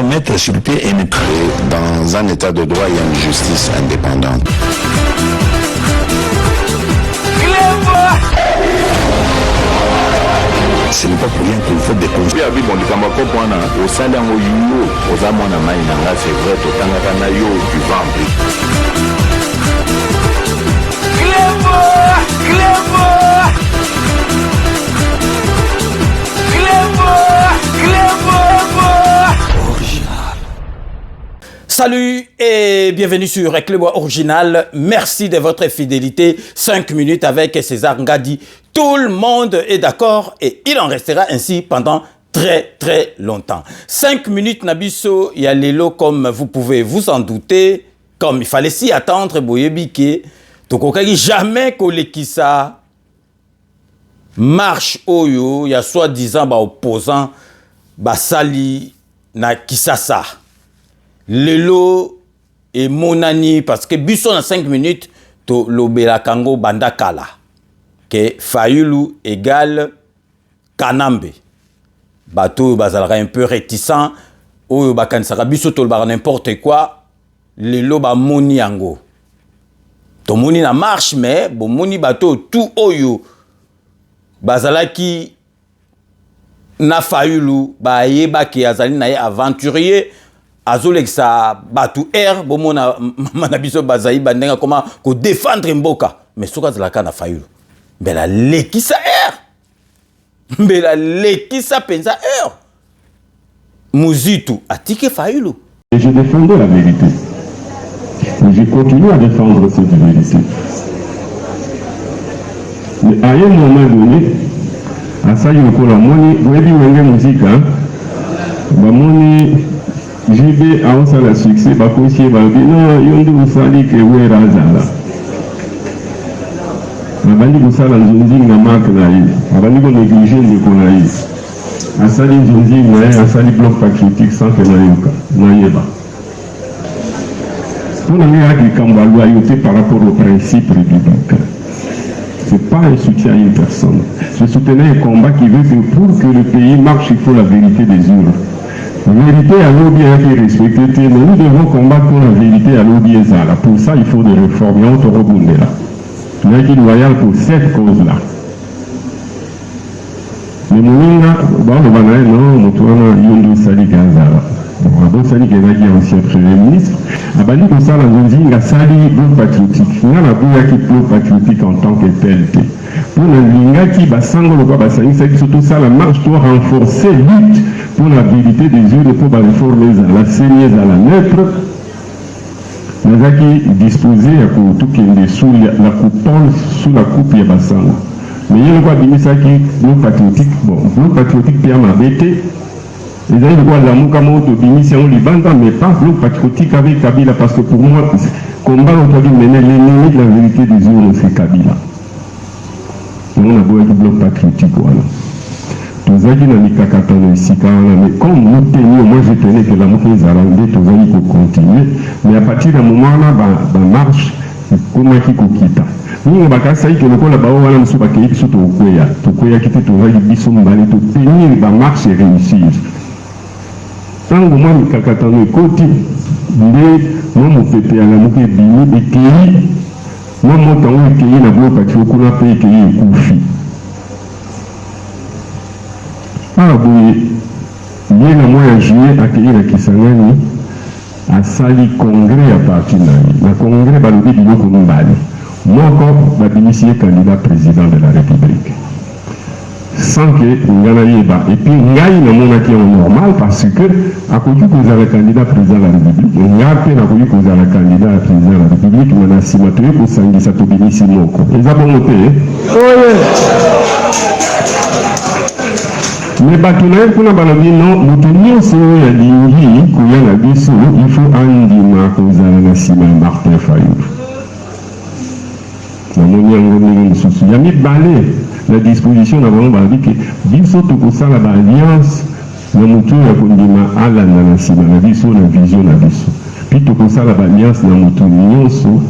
doit mettre sur pied et dans un état de droit, il y a une justice indépendante. Ce n'est pas pour rien qu'il faut des conseils. Salut et bienvenue sur Éclairbois Original. Merci de votre fidélité. 5 minutes avec César Ngadi. Tout le monde est d'accord et il en restera ainsi pendant très longtemps. 5 minutes Nabiso, il y a l'élo comme vous pouvez vous en douter. Comme il fallait s'y attendre, Boyebike. Tokokagi jamais kolekisa marche oyo, il y a soi-disant opposant basali na Kisasa. Lelo et Monani, parce que Busson en 5 minutes, to lobela kango bandakala. Que Fayulu égale Kanambe. Bateau bazalera un peu réticent. Oyo bakansara biso to bar n'importe quoi. Lelo ba moni yango. To moni na marche mais bon moni bateau tout oyo bazalaki na Fayulu ba yeba ki azali na ye aventurier. Azolek sa batu air bomona manabiso bazayi bandenga comment ko défendre mboka mais soka zalaka na Fayulu mbela lekisa air mbela lekisa penza air muzitu atike Fayulu. Et je défendais la vérité et je continue à défendre cette vérité, mais à un moment donné à ça il faut la monnaie vous avez dit musique hein moni JB a aussi le succès, bah conseiller bah dit non, il y a des gens qui ont razala. Abandi kusala nzunzi na marque na hii, abandi ko négliger ndeko na hii. Asali nzunzi na asali bloc patriotique sans que na yeba. On a mis à la loyauté par rapport aux principes républicains. C'est pas un soutien à une personne. Je soutenais un combat qui veut que pour que le pays marche, il faut la vérité des urnes. La vérité à l'OBIA qui est respectée, mais nous devons combattre pour la vérité à l'OBIA. Pour ça, il faut des réformes. On te rebonde là. Nous sommes loyaux pour cette cause-là. Mais nous, non, nous Sali Gazala. Bon, Sali Gazala qui est ancien Premier ministre. Abali Kosala Nzonzinga Sali bloc patriotique. Nous avons qui bloc patriotique en tant que tel. Pour la linga qui basango le basani, c'est surtout ça la marche doit renforcer lutte pour la vérité des yeux de pour réformer la saignée à la neutre. Nous avons disposé à tout qui est sous la coupole, sous la coupe et basango. Mais il y a le quoi ça qui bloc patriotique, bon, bloc patriotique Pierre Mabete. Et là, il y a la Moukamoto d'émission Libanda, mais pas bloc patriotique avec Kabila, parce que pour moi, combat on doit mener l'ennemi de la vérité des yeux, c'est Kabila. On a beau être bloc patriotique, voilà. Tous les gens qui ont ici, mais comme nous tenions, moi je tenais que la montée zarandée, tous les gens qui continuer, mais à partir d'un moment là, la marche, comment qui quitte. Nous, on va essayer que le col là-bas, on va nous faire quelque chose au Koya. Au Koya qui était au Valle du Bisson, on va tenir la marche et réussir. Tant que moi, je suis en côté, moi, je fais à la montée bini et qui. Moi, je suis en la bloc patriotique, on a payé qui Koufi. Ah, oui, il y a un mois en juillet à accueillir la Kisangani à Sali Congrès à partir de là. Le Congrès va le dire comme Mbali. Moi, encore, je suis candidat président de la République. Sans que Ngana et puis Ngaï n'a mon acquis normal parce que, à cause que vous avez candidat président de la République, Ngaï a cause que vous avez candidat président de la République, mais la cimature pour s'engager à bénissi moko. Ils ont monté. Mais Batunaï, pour la balade, non, nous tenions sur la ligne, il faut Andima, cause à la Sima Martin Fayou. Il y a mis balai la disposition d'avoir dit que biso tout ça la alliance na mutu ya kondima ala na sima na biso na vision na biso puis tout ça la alliance na mutu nyonso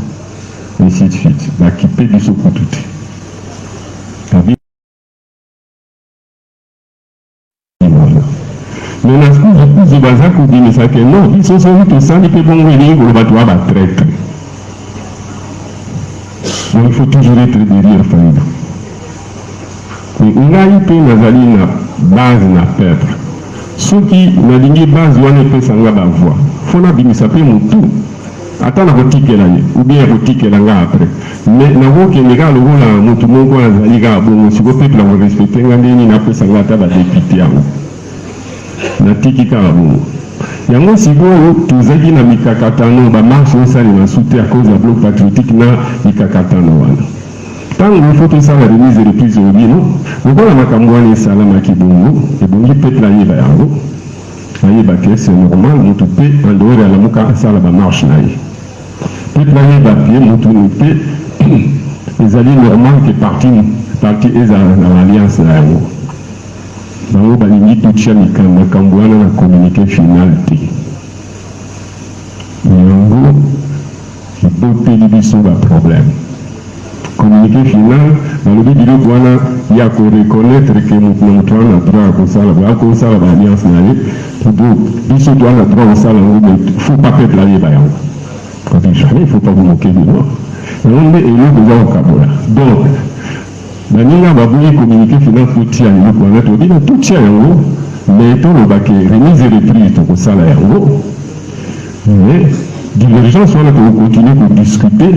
ainsi de suite ba kipe biso kututi mais na kuzu baza kobimisa ke non biso soki tosali mpe bongo elingi koloba toa batraître. Donc il faut toujours être derrière Faïda. Ngai mpe nazali na base na perdre. Soki nalingi base wana epesanga bavoi fo nabimisa mpe motu ata nakotikela ye ou bien akotikela nga après mais nakokende kaka lokola motu moko azali kaka bongo siko peuple akorespecte nga ndeni napesanga ata badepute yango natiki kaka bongo yango sikoyo tozalaki na mikakatano bamarshe osalema sute à cause ya bloc patriotique na mikakatano wana ntango ifo tosala remise de reprise obino lokola makambo wana esalamaki bongo ebongi peuple ayeba yango ayeba ke c'est normal motu mpe en dehors ya lamuka asala bamarshe na ye peuple ayeba pie motu mpe ezali normal ke parti ezala na alliance na yango bango balingi totia makambo wana na communiqué final te yango eboteli biso baproblème communiqué final balobi biloko wana ya koreconnaitre ke motu na motu wana droit akosala baalliance na ye biso towana droit kosala yango faut pas peuple ayeba yango jamais il faut pas vous moquer de moi yango nde eloko eza kokabola donc baninga baboyi communiqué final totia eloko wana tobina totia yango mais tolobake remise reprise tokosala yango mais divergence wana tokokontinue kodiscute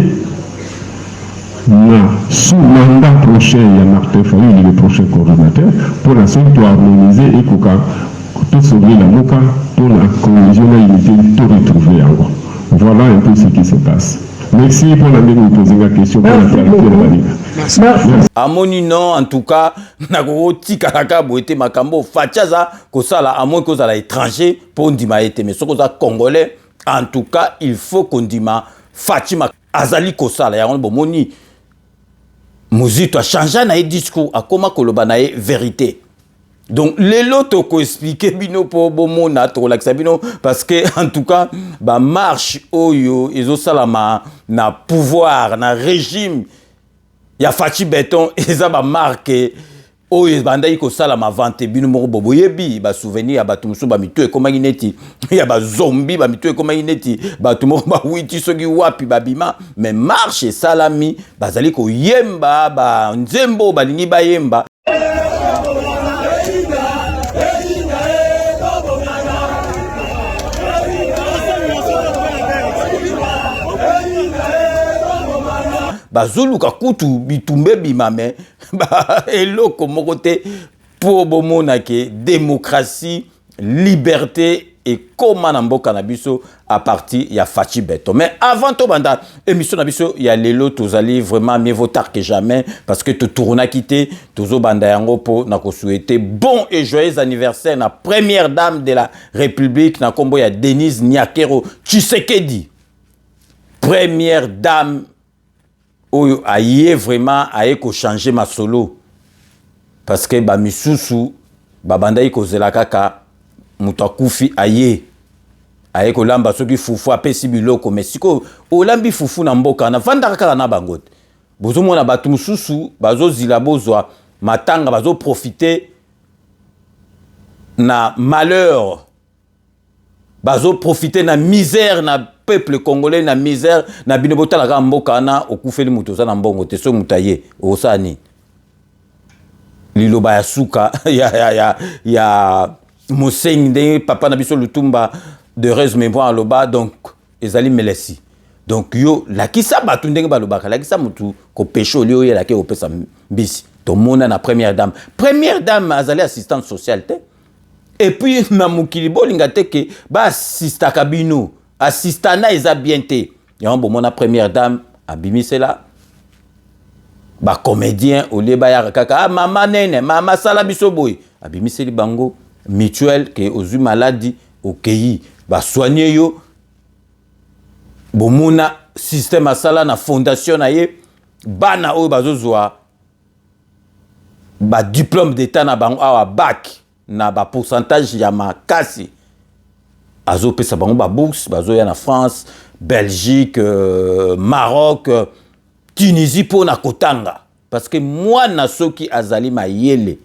na sous mandat prochain ya Martin Fayulu le prochain coordonnateur pour la soki toharmoniser ekoka tosauver la moka pour la cohésion na unité toretrouver yango. Voilà un peu ce qui se passe. Merci pour la poser la question pour la clarté de la ligue. Amoni non, en tout cas, nakoko tika kaka boete makambo fachaza kosala amon kozala étranger pour ndima ete mais sokoza congolais en tout cas il faut qu'on dima Fatima azali kosala ya bon moni muzito a changé na discours akoma koloba na vérité. Donc les lots ko expliquer bino pour bomona to la bino parce que en tout cas ba marche oyo ezo salama na pouvoir na régime ya Fachi Beton eza ba marque oyo bandai ko salama vente bino moko boboyebi ba souvenir ya batu musu ba mitu e koma ineti ya ba zombie ba mitu e koma ineti batu moko ba witi soki wapi ba bima mais marche salami bazali ko yemba ba nzembo balingi ba yemba bazoluka kutu bitumbe bimame ba eloko mokote pour bomona ke démocratie liberté et comment na mboka na biso à partir ya Fachi Beton. Mais avant to banda émission na biso ya lelo tozali vraiment mieux vaut tard que jamais parce que to tourna quitté tozo banda yango po na ko souhaiter bon et joyeux anniversaire na première dame de la République na kombo ya Denise Nyakero Tshisekedi. Première dame oyo aye vraiment aye ko changer ma solo parce que ba misusu ba bandai ko zela kaka mutakufi aye ko lamba soki fufu apesi biloko mais siko olambi fufu na mboka na vanda kaka na bangote bozo mona batu mususu bazo zila bozwa matanga bazo profiter na malheur bazo profiter na misère na peuple congolais na misère na binobota la mboka na okufeli muto za na mbongo te so mutaye osani liloba ya suka ya Moseng papa na biso lutumba de res mémoire loba donc ezali melesi donc yo la kisa batu ndenge balobaka la kisa mutu ko pecho lio ye la ke opesa mbisi to mona na première dame azali assistante sociale te et puis na mukili bolinga te ke ba assista kabino assistana eza bien te ya bon mona première dame abimisela ba comédien ole ba ya kaka mama nene mama sala biso boy abimiseli bango mutuelle ke ozu maladie okeyi ba soigner yo bomona système asala na fondation na ye bana oyo bazozwa ba diplôme d'état na bango awa bac na ba pourcentage ya makasi azo pesa bango ba bourse bazo ya na France Belgique Maroc Tunisie pour na kotanga parce que moi na soki azali mayele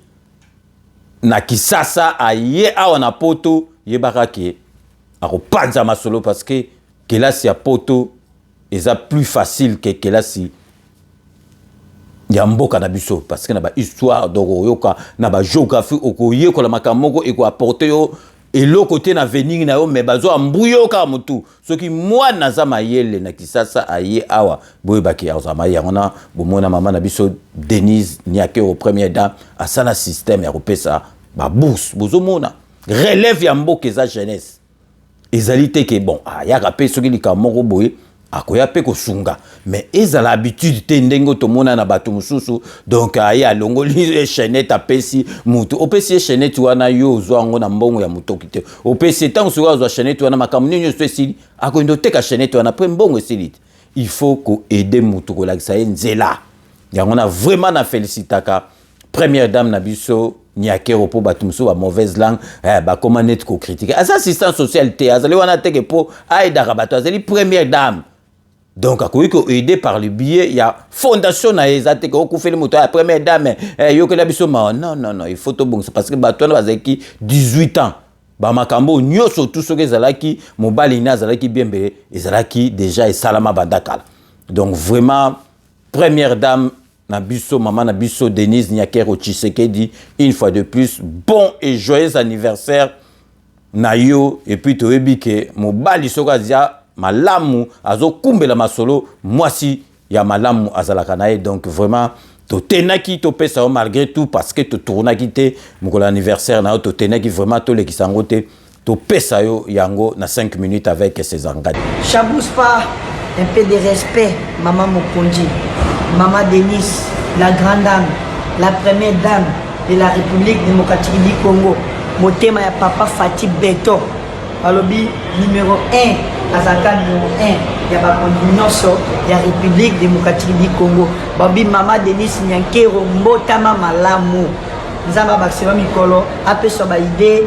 na Kisasa aye awa na poto yebaka ke akopanza masolo parce que kelasi ya poto eza plus facile que kelasi ya mboka na biso parce que na ba histoire donc oyoka na ba géographie okoyekola makambo moko eko apporter yo eloko te na venir na yo mais bazo ambuyo ka mutu soki mwa naza mayele na Kisasa aye awa boyebaki aza mayele ngona bomona mama na biso Denise Niake au première dame asala système ya kopesa ba bourse bozomona relève ya mboka eza jeunesse ezali te ke bon ayaka pe soki likamoko boye akoya pe kosunga mais ezala habitude te ndenge tomona na bato mususu donc aye alongoli chaînette apesi mutu opesi chaînette wana yo ozwa ngo na mbongo ya mutoki te opesi tant soki ozwa chaînette wana makambo nini so esili akondo teka chaînette wana après mbongo esili il faut ko aider mutu ko lakisa nzela yango na vraiment na félicitaka première dame na biso Niake po bato mususu ba mauvaise langue ba comment net ko critiquer as assistant social te azali wana teke po aidaka bato azali première dame. Donc, à aider par le biais, il y a fondation na ezate ko kufeli moto la première dame yo que la biso non il faut to bon parce que bato na bazaki 18 ans ba makambo nyoso tout ce que zalaki mobali na zalaki bien be ezalaki déjà et salama bandakala. Donc vraiment première dame na biso maman na biso Denise Niake Tshisekedi une fois de plus bon et joyeux anniversaire na yo et puis to ebike mobali sokazia malamu azo kumbela masolo mwasi ya malamu azalaka nae donc vraiment to tenaki to pesa malgré tout parce que to tournaki te mokolo anniversaire na to tenaki vraiment to lekisango te to pesa yo yango na 5 minutes avec ses engagés. Chabousse pas un peu de respect maman Mokonji, maman Denise, la grande dame, la première dame de la République démocratique du Congo. Motema ya papa Fatih Beto. Alobi numéro 1 azaka numéro 1 ya bakondi nyonso ya République démocratique du Congo. Babi mama Denise Nyankero mbotama malamu nzamba bakisema mikolo apesa ba idée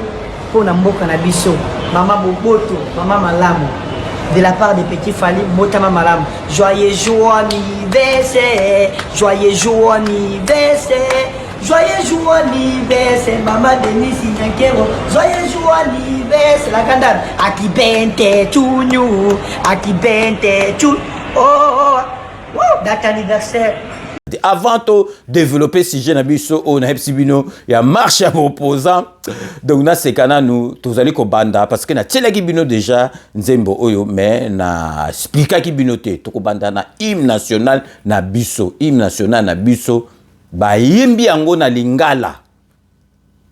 pour na mboka na biso mama boboto mama malamu de la part de Petit Fally mbotama malamu joyeux anniversaire Joyeux anniversaire, maman Denise Nyankero. Joyeux anniversaire, la candale. Aki bente chunyu, aki bente chunyu. Oh, date anniversaire. Avant de développer ce sujet, on a il y a marche à opposant. Donc, na sekana nous, tous allez ko banda parce que na tchelaki bino déjà nzembo oyo mais na expliquer ki binote to ko banda na hymne national na biso ba yimbi yango na lingala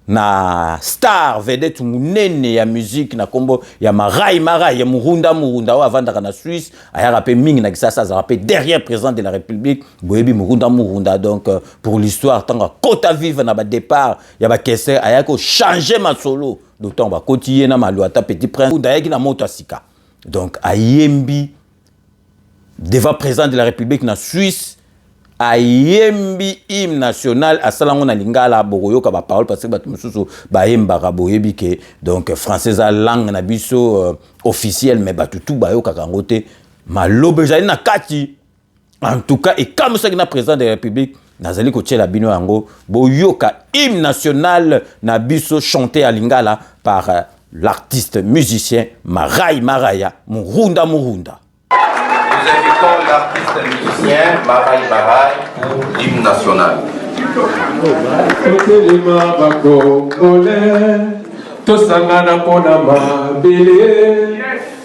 na star vedette munene ya musique na kombo ya marai ya murunda wa avandaka na Suisse aya rappé mingi na Kisasa za rappé derrière président de la République boyebi murunda donc pour l'histoire tant kota vive na ba départ ya ba kesse aya ko changer ma solo d'autant ba continuer na maluata petit prince d'ailleurs na moto asika donc ayembi devant président de la République na Suisse ayembi hymne national asalango na lingala bokoyoka ba parole parce que bato mususu ba yembaka boyebi ke donc français a langue na biso officielle mais bato tout bayoka kango te malobe jali na kati en tout cas et comme ça na président de la République nazali ko tchela bino yango boyoka hymne national na biso chanté à lingala par l'artiste musicien Maraya Murunda. Nous invitons l'artiste musicien Marai pour l'hymne national. Tosangana pona mabele,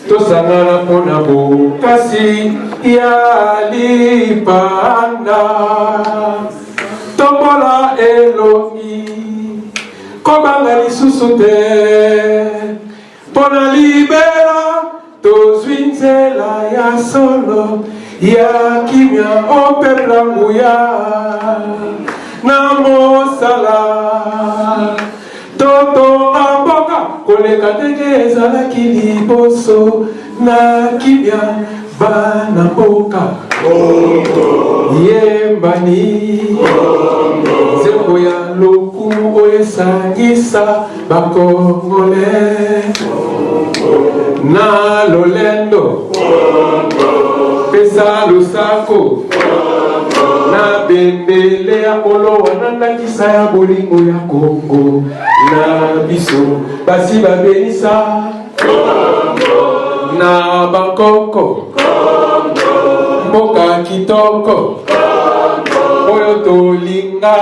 tosangana pona bokasi ya lipanda, tombola elongi, kobanga lisusu te, pona libera. Tozwinzela ya solo ya kimya opepla nguya na mosala toto amboka koleka ndenge ezalaki liboso na kimya bana mboka yembani nzembo ya loku oyo esangisa bakongole na lolendo pesa lusako na bendele ya polo wana ndakisa ya bolingo ya Kongo na biso basi babenisa na bakoko mboka kitoko oyo tolinga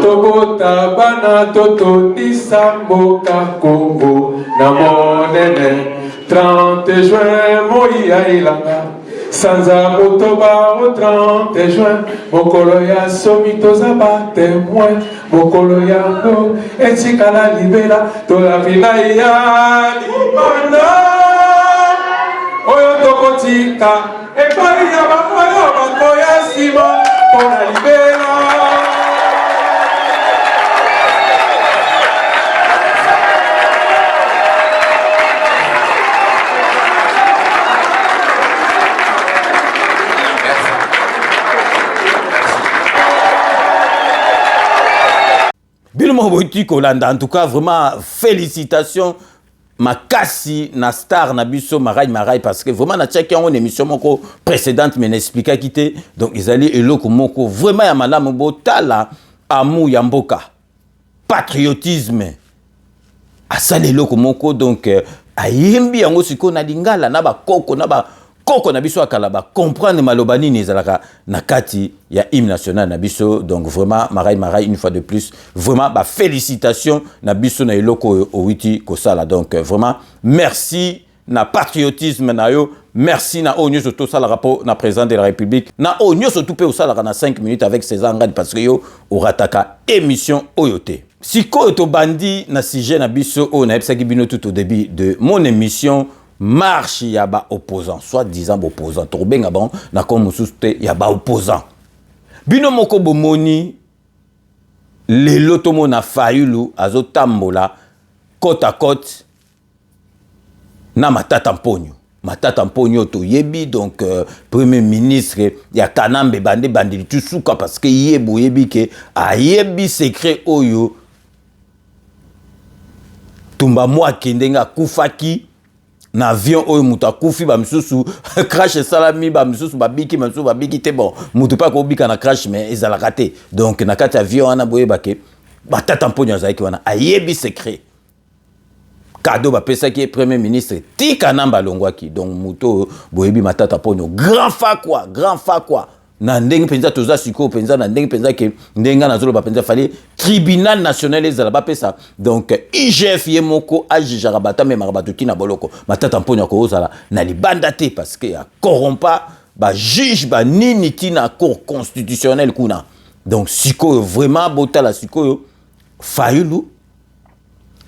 tobota bana totondisa mboka Kongo na monene 30 juin moya ilanga sanza motoba au 30 juin mokolo ya somi toza batemoin mokolo yango etikala libela tolafina ya limana oyo tokotika epai ya bakoyo bato ya nsima mpona libela. Bilmo Boiti Kolanda, en tout cas, vraiment, félicitations. Makasi na star na biso marai parce que vraiment na tchaki en émission moko précédente mais n'expliqua quitté donc ils allaient eloko moko vraiment ya malamu botala amu ya mboka patriotisme asali eloko moko donc ayembi yango siko na lingala na ba koko na biso akala ba comprendre malobani ni zalaka na kati ya hymne national na biso donc vraiment marai une fois de plus vraiment ba félicitations na biso na eloko owiti kosala donc vraiment merci na patriotisme na yo merci na onyo surtout ça le rapport na président de la République na onyo surtout pe osala na 5 minutes avec ces engrais parce que yo orataka émission oyote siko to bandi na sujet na biso o na epsaki bino tout au début de mon émission marche ya ba opposant soit disant opposant to benga bon na comme mususte ya ba opposant bino moko bomoni le lotomo na Fayulu azotambola côte à côte na Matata Mponyo to yebi donc premier ministre ya Kanambe bandi tusuka parce que yebi ke ayebi secret oyo tumba mwa kendenga kufaki na avion oyo mutu akufi ba misusu crash salami ba misusu babiki te bon mutu pa ko bika na crash mais ezalaka te donc na kati avion wana boyeba ke Matata Mponyo azalaki wana ayebi secret cadeau ba pesa ki premier ministre tika namba longwaki donc mutu boyebi Matata Mponyo grand fa quoi na ndenge penza toza siko penza na ndenge penza ke ndenga na zolo ba penza fallait tribunal national ezala ba pesa donc IGF yemoko ajijara bata me marabatu kina boloko Matata Mponyo ko ozala na libanda te parce que ya corrompa ba juge ba nini tina cour constitutionnelle kuna donc siko vraiment botala siko Fayulu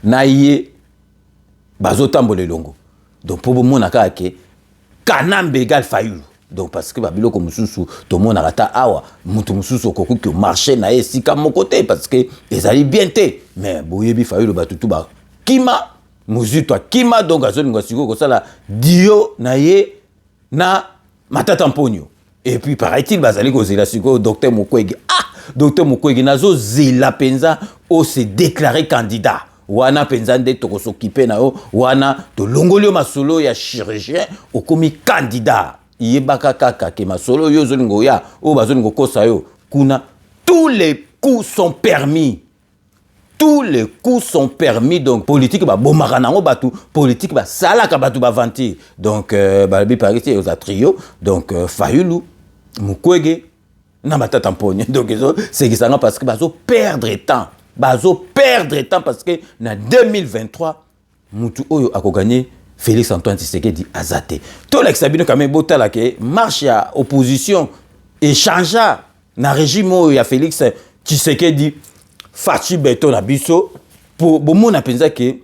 na ye bazotambola longo donc pour mona ka ke Kanambe égal Fayulu donc parce que babiloko mususu to mona rata awa mutu mususu kokuki au marché na esika mon côté parce que ezali bien te mais boyebi Fayulu batutu ba kima muzito kima donc azolinga siko ko sala dio na ye na Matata Mponyo et puis paraît-il bazali ko zela siko docteur Mukwege nazo zela penza o se déclarer candidat wana penza nde to s'occuper na yo wana to longolio masolo ya chirurgien okomi candidat yebaka kaka ke masolo yo zolingo ya o bazolingo kosa yo kuna tous les coups sont permis donc politique ba bomaka nango batu politique ba salaka batu ba vanti donc balabi parité aux trio donc Fayulu Mukwege na Matata Mponyo donc c'est que ça parce que bazo perdre temps parce que na 2023 mutu oyo akogagné Félix Antoine Tshisekedi azate to l'exabino quand même botala ke marche ya opposition échangea na régime oyo ya Félix Tshisekedi fachi beto na biso pour bomona penza ke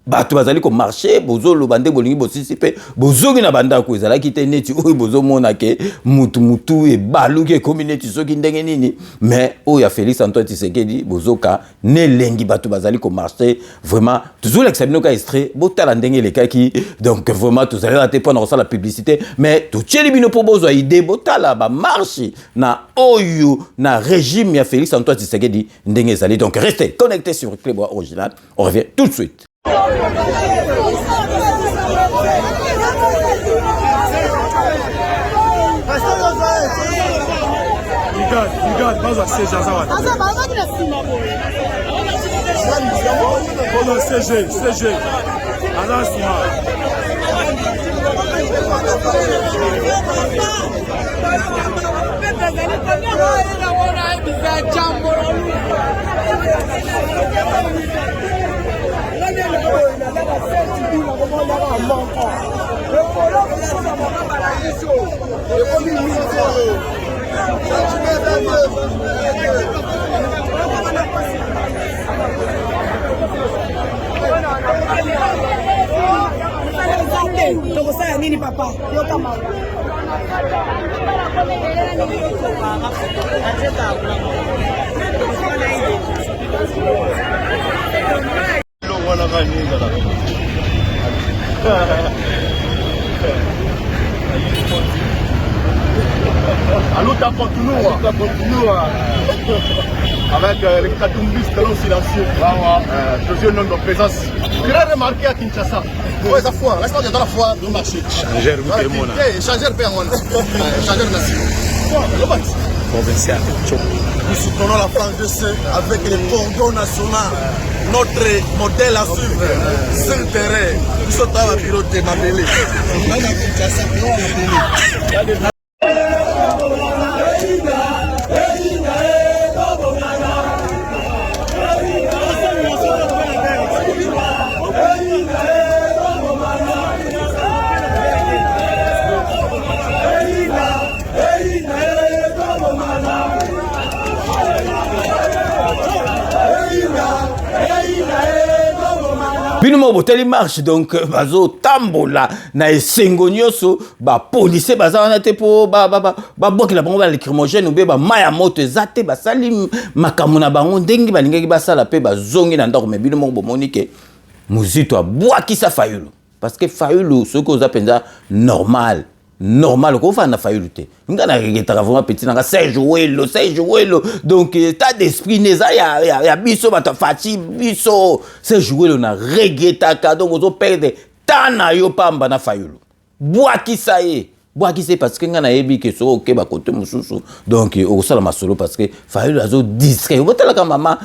bato bazali ko marcher bozolo bande bolingi bosisi pe bozogi na banda ko ezala kite neti oyo bozomona ke mutu e baluki community soki ndenge nini mais oyo ya Félix Antoine Tshisekedi bozoka ne lengi bato bazali ko marcher vraiment toujours l'examiner ka extrait botala ndenge le kaki donc vraiment tous allez rater pendant ça la publicité mais tout tcheli bino po bozo idée botala ba marche na oyo na régime ya Félix Antoine Tshisekedi ndenge ezali donc restez connectés sur Playboy original on revient tout de suite. Brigade, baza CG azawa. Bono CG. Aza sima. Tokosala nini papa? Yoka mama. Aluta continua avec les Katumbis talons silencieux. Deuxième nombre de présence. Très remarqué à Kinshasa. Ouais, la foi, laisse-moi dire dans la foi de marché. Changeur, changeur Péamon. Changeur national. Provincial. Nous soutenons la France avec le cordon national. Notre modèle à suivre, c'est le terrain. Nous sommes dans la bureau de Mabélé. Binomo boteli marche donc bazo tambola na esengo nyonso ba police baza wana te po ba boki la bango ba lacrymogène ou ba maya moto ezate ba sali makambo na bango ndenge balingaki basala pe bazongi na ndako me binomo bomoni ke muzito abwakisa Fayulu parce que Fayulu ce que oza penza normal ko fa na Fayulu te ngana regeta vraiment petit na Serge Welo donc état d'esprit neza ya biso bata fati biso Serge Welo na regeta ka donc ozo perdre tana yo pamba na Fayulu bwakisa parce que ngana yebi ke so ke ba kote mususu donc o sala masolo parce que Fayulu azo discret botala ka mama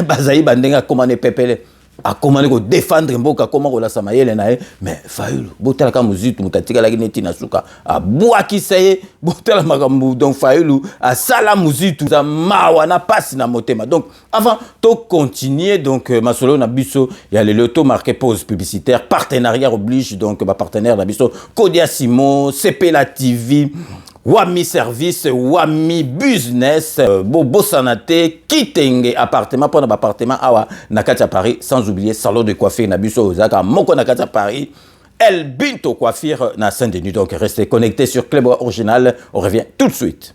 bazayi bandenga komane pepele a commandé ko défendre mboka comment ko la samayele nae mais Fayulu botala ka muzitu mutatika la neti na suka a boaki saye botala makambu donc Fayulu a sala muzitu za mawa na passe na motema donc avant to continuer donc masolo na biso il y a le loto marqué pause publicitaire partenariat oblige donc ba partenaire na biso Kodia Simon CP la TV Wami Service, Wami Business, Bobo Sanate, Kitenge appartement pour appartement awa Nakata Paris, sans oublier salon de coiffure Nabuso Ozaka, Moko Nakata Paris, El Binto Coiffure na Saint-Denis. Donc restez connectés sur Club Original, on revient tout de suite.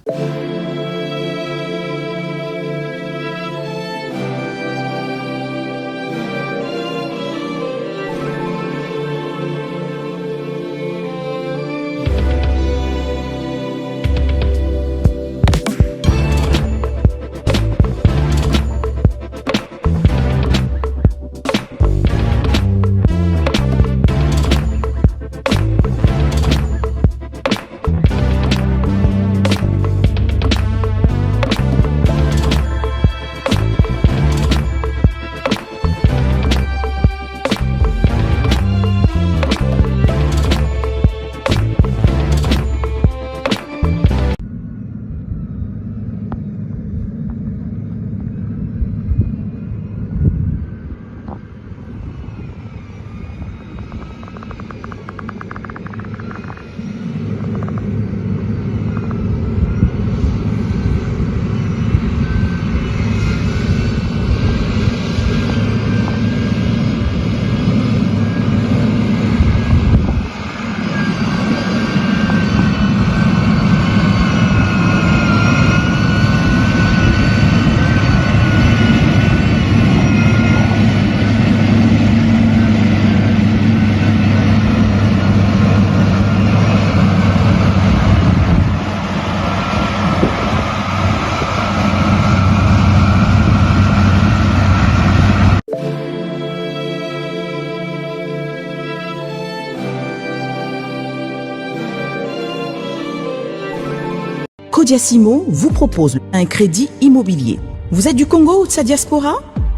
Codiasimo vous propose un crédit immobilier. Vous êtes du Congo ou de sa diaspora?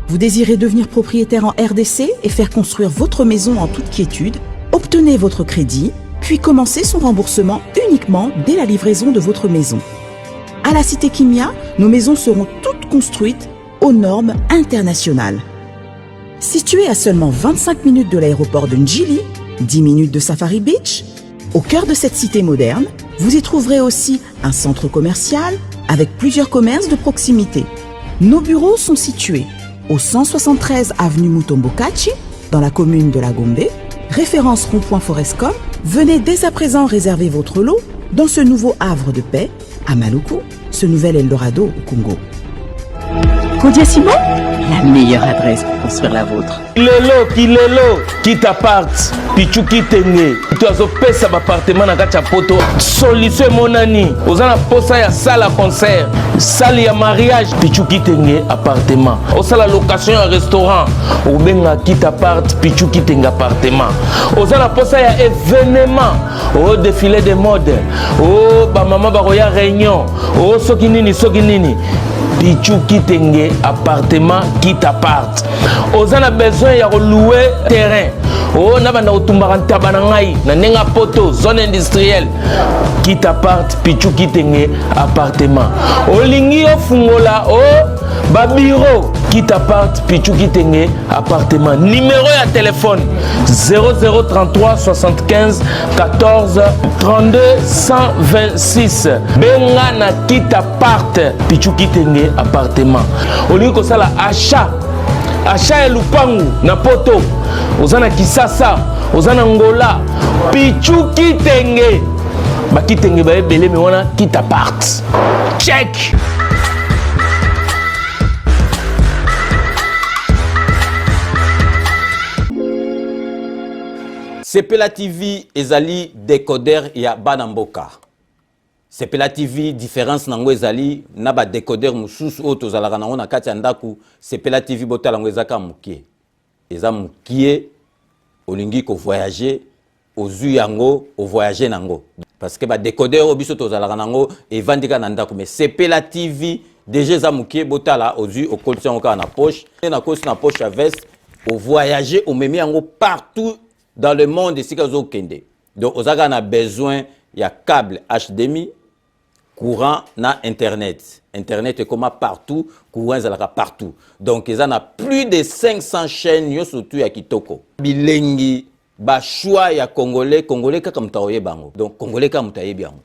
Vous désirez devenir propriétaire en RDC et faire construire votre maison en toute quiétude? Obtenez votre crédit, puis commencez son remboursement uniquement dès la livraison de votre maison. À la Cité Kimia, nos maisons seront toutes construites aux normes internationales. Située à seulement 25 minutes de l'aéroport de Njili, 10 minutes de Safari Beach, au cœur de cette cité moderne, vous y trouverez aussi un centre commercial avec plusieurs commerces de proximité. Nos bureaux sont situés au 173 avenue Mutombokachi, dans la commune de la Gombe, référence rond-point Forescom. Venez dès à présent réserver votre lot dans ce nouveau havre de paix à Maluku, ce nouvel Eldorado au Congo. Codiasimo, la meilleure adresse pour construire la vôtre. Kilelo, quitte appart, pichu kitenge. Tu as opé appartement na kati ya poto. Solution monani. Ozana posa ya salle à concert, salle ya mariage, pichu kitenge appartement. Osala location ya restaurant, obenga quitte appart, pichu kitenge appartement. Ozana posa ya événement, au défilé de mode, au ba mama ba roya réunion, au soki nini. Pichu kitenge appartement quitte appart. Ozana besoin ya louer terrain. Oh na banda otumbaka ntaba na ngai na nenga poto zone industrielle quitte appart pichu kitenge appartement. Olingi ofungola ba bureau quitte appart pichu kitenge appartement. Numéro ya téléphone 0033 75 14 32 126. Benga na quitte appart pichu kitenge appartement. Olingi ko sala achat ya lupangu na poto, ozana Kisasa, ozana Ngola, pichu kitenge. Ba kitenge ba ebele me wana quitte appart. Check. Sepela TV ezali décodeur ya Banamboka. Sepela TV différence nango ezali na ba décodeur mususu o tozalaka nango na kati ya ndaku. Sepela TV botala ngo ezaka mukie. Eza mukie olingi ko voyager ozu yango o voyager nango. Parce que ba décodeur o biso tozalaka nango evandika na ndaku mais Sepela TV déjà eza mukie botala ozu o kolisi yango ka na poche na kosi na poche à veste o voyager o memi yango partout dans le monde ici ka zo kende. Donc ozaka na besoin ya câble HDMI, courant na internet. Internet est comme partout, courant est partout. Donc ils en a plus de 500 chaînes yo surtout ya kitoko. Bilengi ba choix ya congolais kaka mutaoye bango. Donc congolais kaka mutaye bango.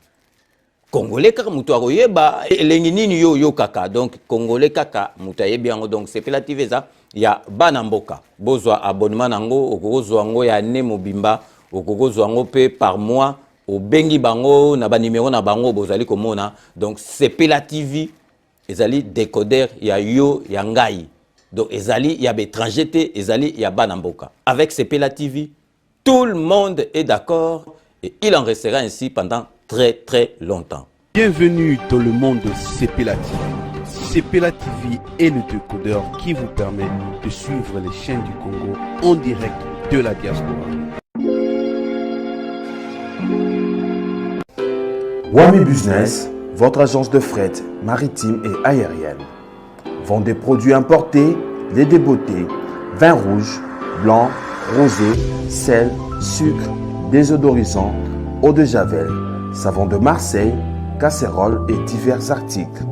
Congolais kaka mutaoye ba elengi nini yo kaka. Donc congolais kaka mutaye bango. Donc c'est Sepela TV ça ya Banamboka. Bozwa abonnement nango okozwa ngo ya ne mobimba okozwa ngo pe par mois. Au bengi bango na ba numéro na bango bozali komona. Donc Sepela TV ezali décodeur ya yo ya ngai. Donc ezali ya étranger te ezali ya Banamboka. Avec Sepela TV, tout le monde est d'accord et il en restera ainsi pendant très longtemps. Bienvenue dans le monde de Sepela TV. Sepela TV est le décodeur qui vous permet de suivre les chaînes du Congo en direct de la diaspora. Wami Business, votre agence de fret maritime et aérienne. Vend des produits importés, lait de beauté, vin rouge, blanc, rosé, sel, sucre, désodorisant, eau de javel, savon de Marseille, casseroles et divers articles.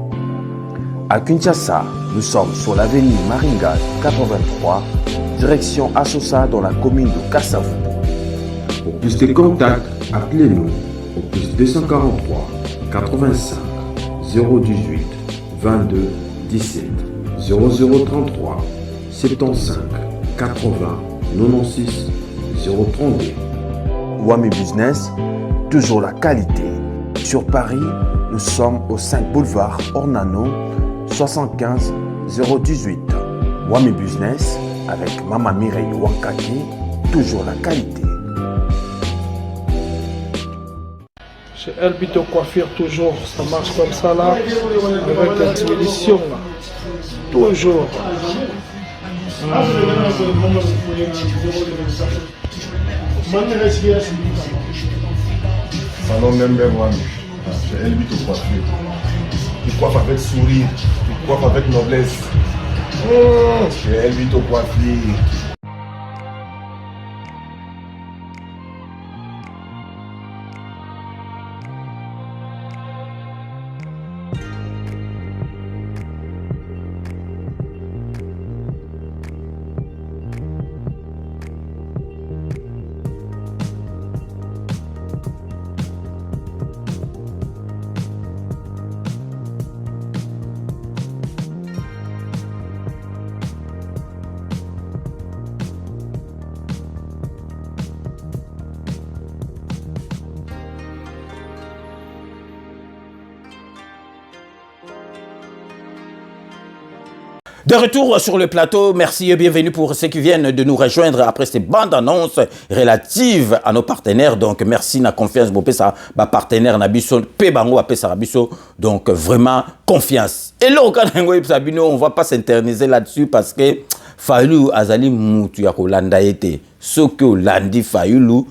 À Kinshasa, nous sommes sur l'avenue Maringa 83, direction Assosa dans la commune de Kassavu. Pour plus de contacts, appelez-nous au plus 243 85 018 22 17 0033 75 80 96 032. Wami Business, toujours la qualité. Sur Paris, nous sommes au 5 boulevard Ornano 75 018. Wami Business avec Mama Mireille Wankaki, toujours la qualité. Chez Elbito Coiffure, toujours, ça marche comme ça là, avec l'expédition là. Toujours. Salon Member One, chez Elbito Coiffure. coiffe avec sourire, tu coiffes avec noblesse. Chez Elbito Coiffure. De retour sur le plateau, merci et bienvenue pour ceux qui viennent de nous rejoindre après ces bandes annonces relatives à nos partenaires. Donc, merci na confiance, bon, ça, ma partenaire Nabiso, Pebango, Sarabiso. Donc, vraiment, confiance. Et là, on ne va pas s'interniser là-dessus parce que Fayulu Azali Moutu Yakolanda était. Ce que Landi Fayulu,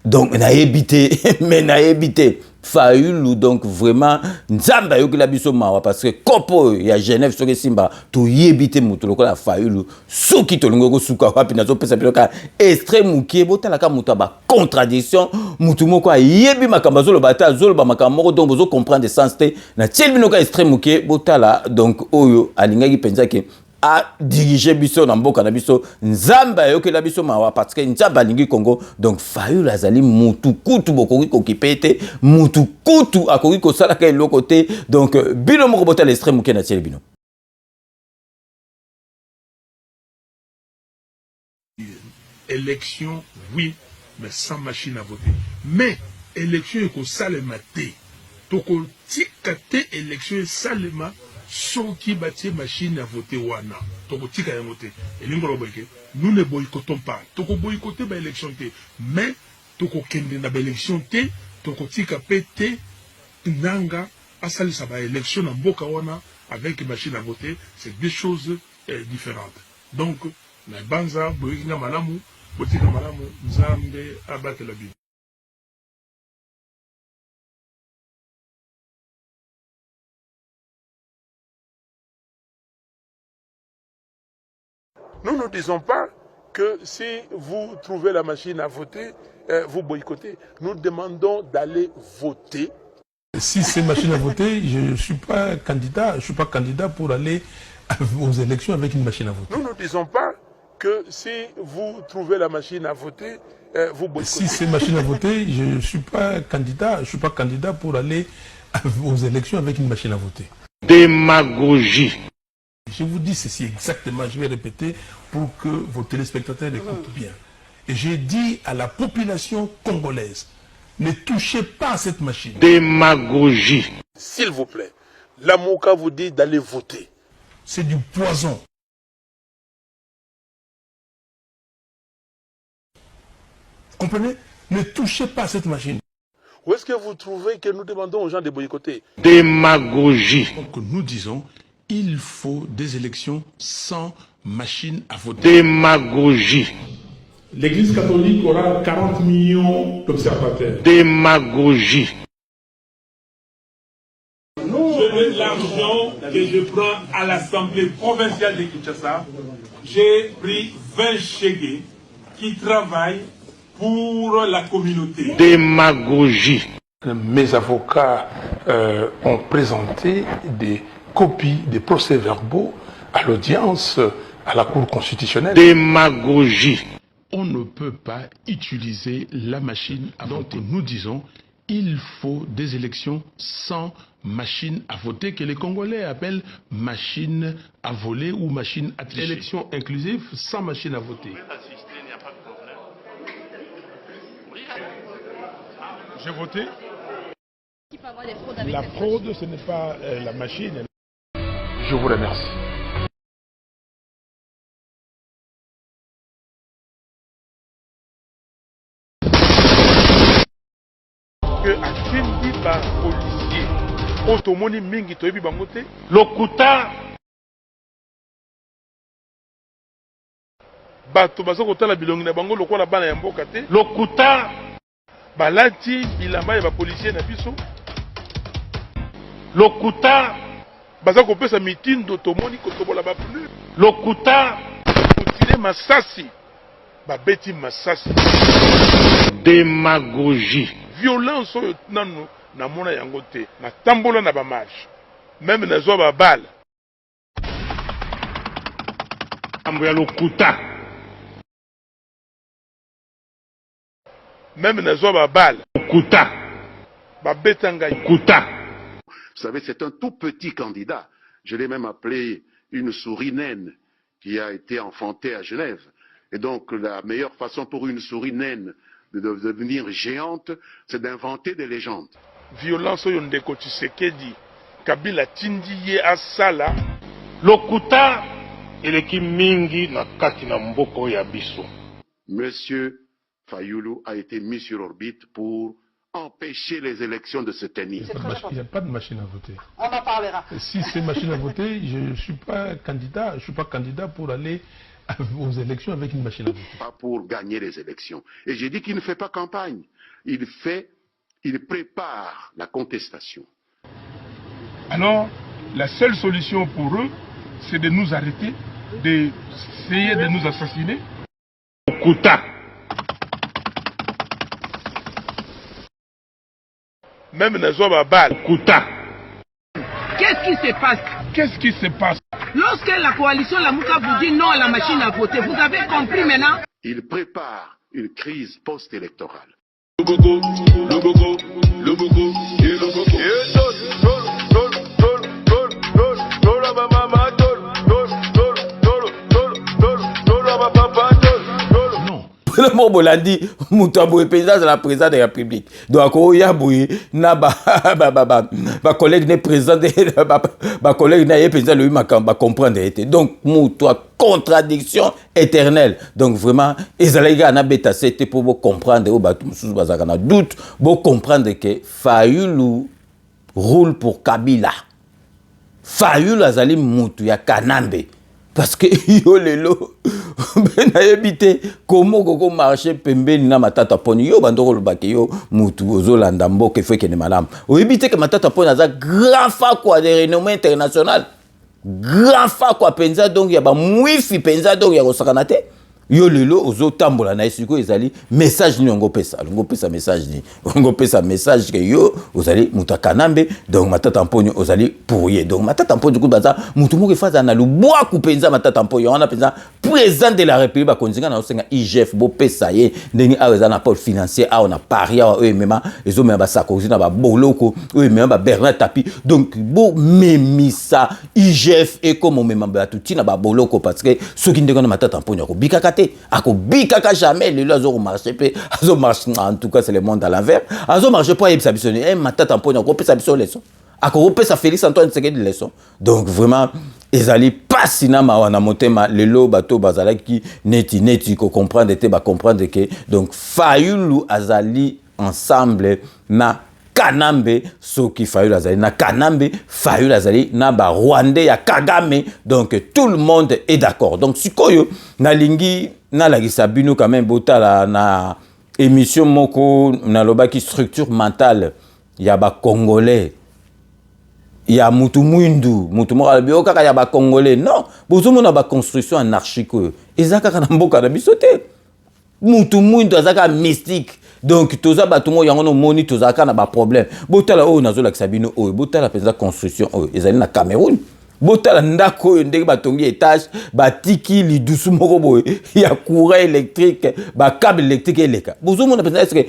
donc, n'a évité, mais n'a évité. Fayulu donc vraiment nzamba yoki la biso mawa parce que kopo ya Genève soki simba to yebite mutu lokola Fayulu soki to lingo suka wapi nazo pesa piloka extrême mukie botala ka mutu ba contradiction mutu moko yebi makamba zolo bata zolo ba makamba donc bozo comprendre sens te na tiel binoka extrême mukie botala donc oyo alingaki penza ke a diriger biso na mboka na biso nzamba yoki la biso mawa parce que nzamba lingi Congo donc Fayulu azali mutu kutu bokoki kokipete mutu kutu akoki kosala ka eloko te donc bino moko bota l'extrême muke na tiel bino. Élection oui mais sans machine à voter mais élection eko salema te toko tika te élection salema soki batie machine à voter wana toko tika yango te elingo loboke nous ne boycottons pas toko boycotter ba élection te mais toko kende na ba élection te toko tika pete nanga asalisa ba élection na mboka wana avec machine à voter c'est deux choses différentes donc na banza boyinga malamu botika malamu nzambe abatela bi. Nous ne disons pas que si vous trouvez la machine à voter, vous boycottez. Nous demandons d'aller voter. Si c'est machine à voter, je ne suis pas candidat. Je suis pas candidat pour aller aux élections avec une machine à voter. Nous ne disons pas que si vous trouvez la machine à voter, vous boycottez. Si c'est machine à voter, je ne suis pas candidat. Je suis pas candidat pour aller aux élections avec une machine à voter. Démagogie. Je vous dis ceci exactement, je vais répéter pour que vos téléspectateurs écoutent bien. Et j'ai dit à la population congolaise, ne touchez pas à cette machine. Démagogie. S'il vous plaît, l'Amouka vous dit d'aller voter. C'est du poison. Vous comprenez? Ne touchez pas à cette machine. Où est-ce que vous trouvez que nous demandons aux gens de boycotter? Démagogie. Donc nous disons, il faut des élections sans machine à voter. Démagogie. L'Église catholique aura 40 millions d'observateurs. Démagogie. Je mets l'argent que je prends à l'Assemblée provinciale de Kinshasa. J'ai pris 20 chégués qui travaillent pour la communauté. Démagogie. Mes avocats ont présenté des copies des procès-verbaux à l'audience à la Cour constitutionnelle. Démagogie. On ne peut pas utiliser la machine à voter. Donc nous disons, il faut des élections sans machine à voter, que les Congolais appellent machine à voler ou machine à tricher. Élection inclusive sans machine à voter. J'ai voté. La fraude, ce n'est pas la machine. Je vous remercie. Que attendi par policier, automoni mingi toyebi bangote, lokuta bato bazo kotala bilongi na bango lokola bana ya mboka te, lokuta balati bilamba ya ba policier na biso. Lokuta baza kopesa mitindo tomoni kotobola ba pneu. Lokuta kotire masasi babeti masasi. Démagogie. Violence oyo nanu na mona yango te. Na tambola na ba marche. Même na zo ba balle. Ambo ya lokuta. Même na zo ba balle. Lokuta. Babetanga lokuta. Vous savez, c'est un tout petit candidat. Je l'ai même appelé une souris naine qui a été enfantée à Genève. Et donc, la meilleure façon pour une souris naine de devenir géante, c'est d'inventer des légendes. Violence oyo ndeko Tshisekedi, Kabila tindiye asala. Lokuta eleki mingi na kati na mboko ya biso. Monsieur Fayulu a été mis sur orbite pour empêcher les élections de se tenir. Il n'y a pas de machine à voter. On en parlera. Si c'est machine à voter, je ne suis pas candidat. Je ne suis pas candidat pour aller aux élections avec une machine à voter. Pas pour gagner les élections. Et j'ai dit qu'il ne fait pas campagne. Il prépare la contestation. Alors, la seule solution pour eux, c'est de nous arrêter, d'essayer de nous assassiner. Kouta. Même Nazoba Bal, Kouta. Qu'est-ce qui se passe? Qu'est-ce qui se passe? Lorsque la coalition Lamuka vous dit non à la machine à voter, vous avez compris maintenant? Il prépare une crise post-électorale. Le mot Bolandi, Moutaboué, président de la présidence de la République. Donc, il y a na ba collègue n'est président ba collègue n'est président lui ma comprendre. Donc, moutoua contradiction éternelle. Donc, vraiment, Ezalaïga na beta c'était pour vous comprendre, au batou sous bazakana doute, pour comprendre que Fayulu roule pour Kabila. Fayulu azali moutou ya Kanambe. Parce que yo lelo ben habité comment koko marcher pembeni na matata poni yo bandoko lobake yo mutu ozolanda mboka fait que ne malam o habité que matata poni za grand fa quoi de renommée internationale grand fa quoi penza donc ya ba mwifi penza donc ya kosakana te yo lelo ozotambola na esiko ezali message ni ngo pesa message ni ngo pesa message que yo ozali mutu Kanambe donc matata mponi ozali pourrier donc matata mponi ku baza mutu mo kefaza na lubwa ku penza matata mponi on a penza président de la République ba konzinga na osenga IGF bo pesa ye ndenge aweza na port financier a on a paria o emema ezo mema ba sakozi na ba boloko o emema ba Bernard Tapie donc bo memisa IGF et comme mema ba tuti na ba boloko parce que soki ndeko na matata mponi ko bikaka ako bikaka jamais les lois ont marché azo marche en tout cas c'est le monde à l'envers azo marche pas yebisa biso ni matata mpona ko pesa biso leçon ako pesa Félix Antoine Tshisekedi leçon donc vraiment ezali pas na mawana motema lelo bato bazala ki neti ko comprendre te ba comprendre que donc Fayulu azali ensemble na Kanambe soki Fayulu azali na Kanambe Fayulu azali na ba Rwandais ya Kagame donc tout le monde est d'accord donc sikoyo na lingi na la gisabino quand même botala na émission moko na lobaki structure mentale ya ba congolais ya mutu mwindu mutu moko bio kaka ya ba congolais non bozumo na ba construction anarchique ezaka kana mboka na bisote mutu mwindu azaka mystique. Donc, toza batumo yango no moni toza kana ba problème. Botala o nazo la sabino o botala penza construction o ezali na Cameroun. Botala ndako ndenge batongi étage batiki lidusu moko boye ya courant électrique ba câble électrique eleka. Bozo mona penza est-ce que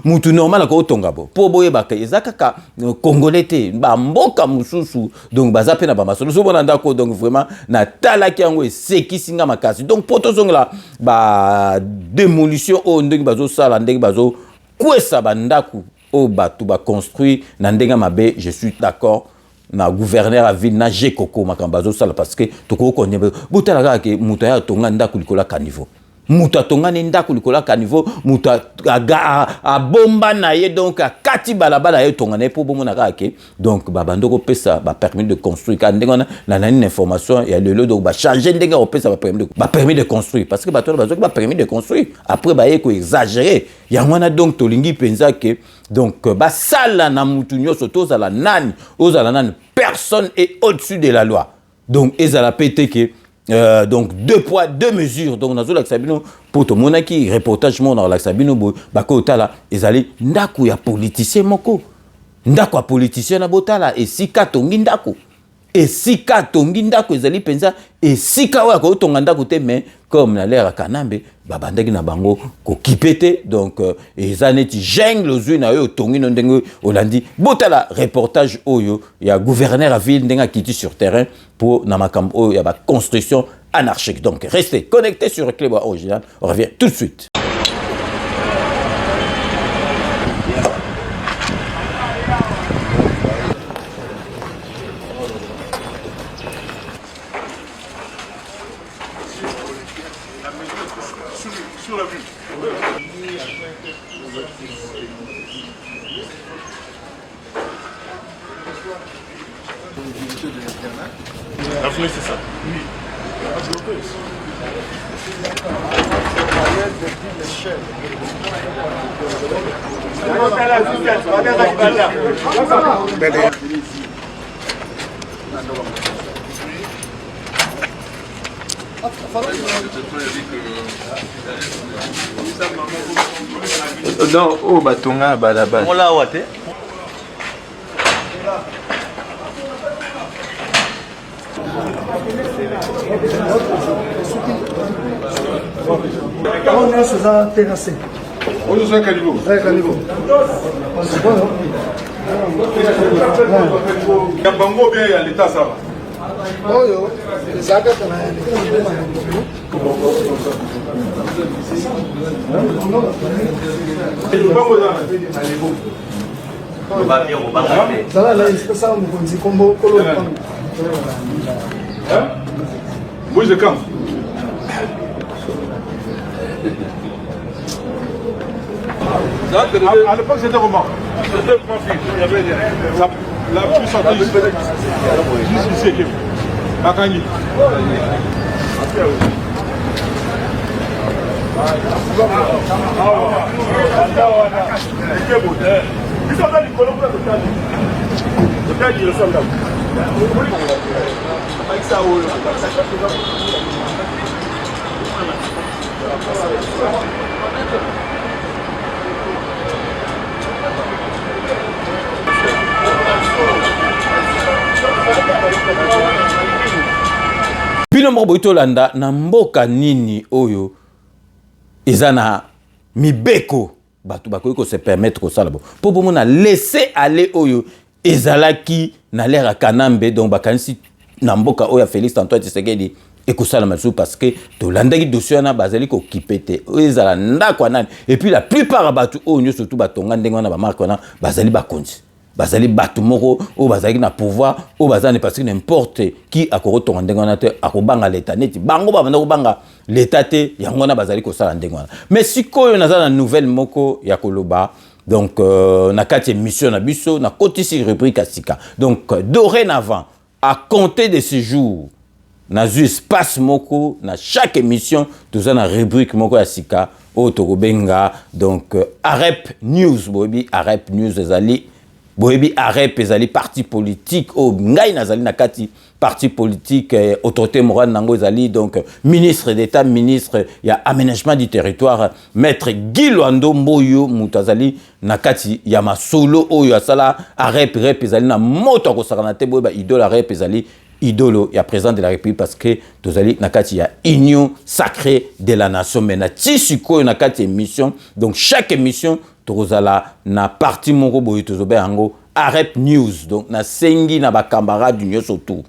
mutu normal ko tonga bo. Po boye ba ezaka ka congolais te ba mboka mususu donc baza pe na ba masolo so bona ndako donc vraiment na tala ki yango esekisinga makasi. Donc poto zonga ba démolition o ndenge bazo sala ndenge bazo kwesa ba ndako o batu ba construire na ndenge mabe je suis d'accord. Na gouverneur à ville na Jekoko makambazo sala parce que toko konye botala ka ke muto ya tonga ndako likola caniveau muta tongani ndako likola ka niveau muta a bomba na ye donc a kati balabala ye tongana pour bomo na kake donc babando ko pesa ba permis de construire ka ndengona na nani information ya lelo donc ba changer ndenga ko pesa ba permis de construire parce que bato bazo ba permis de construire après ba ye ko exagérer ya ngwana donc tolingi penza ke donc ba sala na mutu nyoso tozala nani ozala nani personne est au-dessus de la loi donc ezala pété que donc 2 poids 2 mesures donc nazo la sabino pour to monaki reportage mon la sabino bako tala ezali ndako ya politicien moko ndako ya politicien na botala esika tongi ndako ezali penza esika wa ko tonga ndako te mais comme na l'air kanambe babandaki na bango ko kipete donc ezaneti jungle ozui na yo tongi no ndenge olandi botala reportage oyo ya gouverneur à ville ndenga kiti sur terrain pour na makambo oyo ya ba construction anarchique. Donc restez connectés sur Club Original, on revient tout de suite. La fenêtre, c'est ça. Oui. Non, oh, batonga, balaba. On l'a ouaté. On est sur un terrassé. On est sur un caniveau. Un caniveau. C'est bon, non? Il y a Bango bien à l'état, ça va. Oh, yo. Les agats, on a ça là, il se ça, on dit combo, colo. Moi, je campe. À l'époque, c'était comment? C'était comment faire? Il y avait la puissance juste ici. Makani. Bino moko boitolanda na mboka nini oyo ezana mibeko batu bakoki ko se permettre ko sala bo po bomona laisser aller oyo ezalaki na l'air à Kanambe donc bakanisi na mboka oyo Félix Antoine Tshisekedi ekosala masu parce que to landaki dossier na bazali ko kipete ezala ndako nani et puis la plupart batu oyo surtout batonga ndenga na ba marque na bazali bakonzi bazali batu moko o bazali na pouvoir o bazali parce que n'importe qui akoro tonga ndenga na te akobanga l'état neti bango ba banda kobanga l'état te yango na bazali ko sala ndenga mais sikoyo na za na nouvelle moko ya koloba donc na kati émission na biso na kotisi rubrique asika donc dorénavant à compter de ce jour na zu espace moko na chaque émission toza na rubrique moko ya sika o tokobenga donc AREP News bobi AREP News ezali boyebi AREP ezali parti politique o ngai nazali na kati parti politique autorité morale nango ezali donc ministre d'état ministre ya aménagement du territoire maître Guy Lwando Mboyo mutazali na kati ya masolo oyo asala AREP rep ezali na moto akosakana te boyeba idole AREP ezali idolo ya président de la République parce que tozali na kati ya union sacrée de la nation mais na tisiko na kati émission donc chaque émission tozala na parti moko boyo tozobe yango AREP News donc na sengi na ba camarades nyonso tout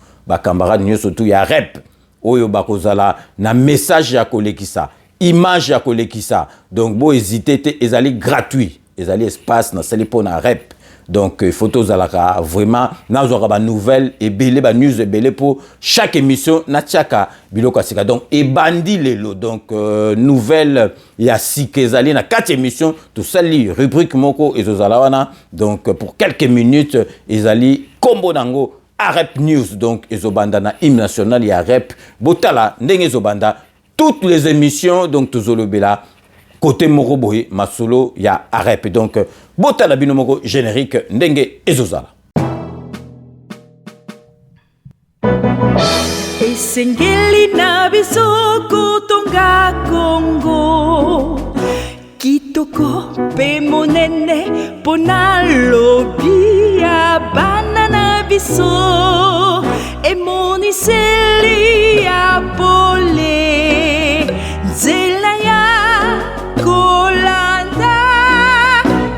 ya AREP oyo bakozala na message ya kolekisa image ya kolekisa donc bo hésiter te ezali gratuit ezali espace na seli pona AREP donc photos zalaka vraiment nazwaka ba nouvelles et belé ba news belé pour chaque émission na tiaka biloko sika donc et bandi lelo donc nouvelle ya sikezali na 4 émissions tout ça li rubrique moko ezozala wana donc pour quelques minutes ezali kombo nango Arep News donc ezobanda na hymne national ya rep botala ndenge ezobanda toutes les émissions donc tozolobela côté moroboy masolo ya Arep donc botala bino moko générique ndenge ezozala esengeli na biso kotonga Congo kitoko pe monene pona lobi ya bana na biso emoniseli ya pole nzela ya kolanda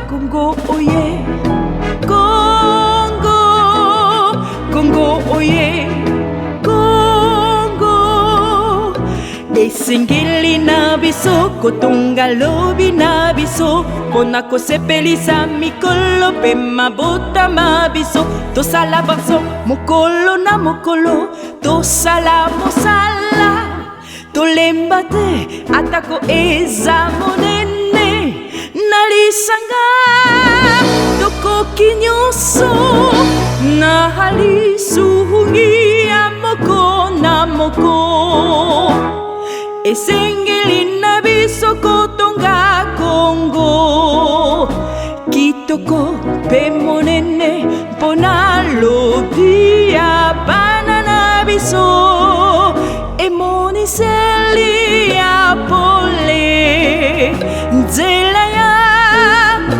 Congo oye Congo Congo oye Congo esengeli na biso kotonga lobi na biso pona kosepelisa mikolo pe mabota mabiso tosala banso mokolo na mokolo tosala mosala tolemba te atako eza monene na lisanga tokoki nyonso na lisuhungi ya moko na moko esengeli na biso kotonga Congo kitoko pe monene mpona lobi ya bana na biso emoniseli ya pole nzela ya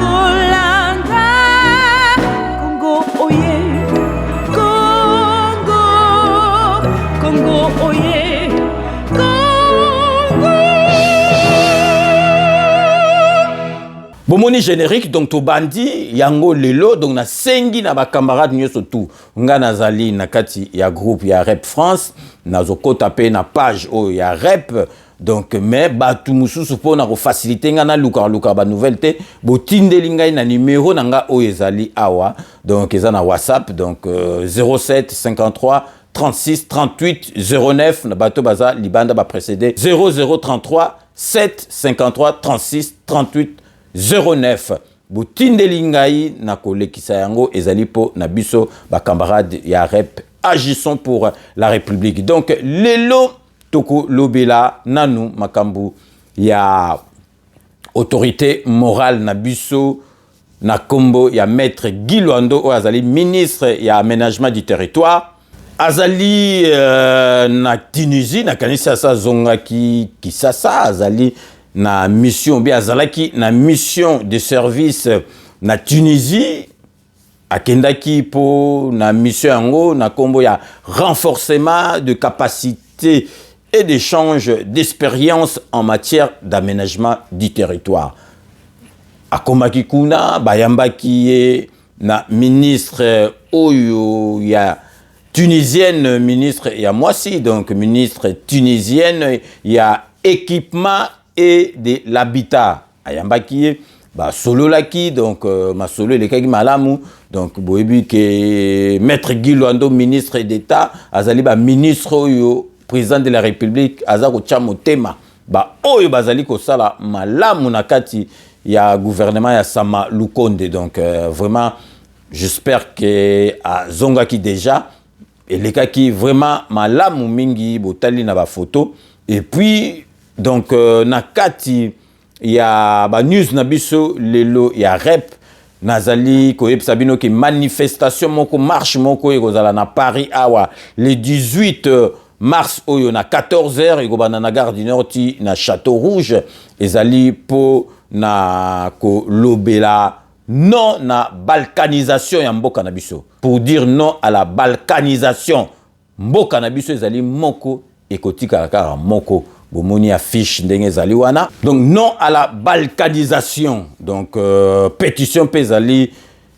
kolanda Congo oye Congo Congo oye Bomoni générique donc to bandi yango lelo donc na sengi na ba camarades nyoso tout nga nazali na kati ya groupe ya Rep France nazokota pe na page o ya Rep donc mais batu mususu pona ko faciliter nga na luka ba nouvelle te botindeli ngai na numéro nanga o ezali awa donc eza na WhatsApp donc 07 53 36 38 09 na bato baza libanda ba précédé 0033 7 53 36 38 09 botindeli ngai na kolekisa yango ezali po na biso ba camarade ya Rep agissons pour la République donc lelo toko lobela nanu makambu ya autorité morale na biso na kombo ya maître Guy Luando o azali ministre ya aménagement du territoire azali na Tunisie na kanisa sa zongaki Kisasa azali na mission bien azalaki na mission de service na Tunisie akendaki po na mission yango na kombo ya renforcement de capacité et d'échange d'expérience en matière d'aménagement du territoire akomaki kuna bayambaki na ministre oyo ya tunisienne ministre ya mwasi donc ministre tunisienne ya équipement et de l'habitat ayambaki sololaki donc masolo elekaki malamu donc boyebi ke maître Guy Luando ministre d'État azali ministre oyo président de la République azako chamo tema oyo bazali ko sala malamu na kati ya gouvernement ya Sama Lukonde donc vraiment j'espère que azongaki déjà elekaki vraiment malamu mingi botali na ba photo et puis donc nakati ya ba news na biso lelo ya Rep nazali koyebisa bino ki manifestation moko marche moko ekozala na Paris awa le 18 mars oyo na 14h ekobana na Gare du Nord ti na Château Rouge ezali po na ko lobela non na balkanisation ya mboka na biso pour dire non à la balkanisation mboka na biso ezali moko ekotika kaka moko bomoni affiche ndenge ezali wana donc non à la balkanisation donc pétition pezali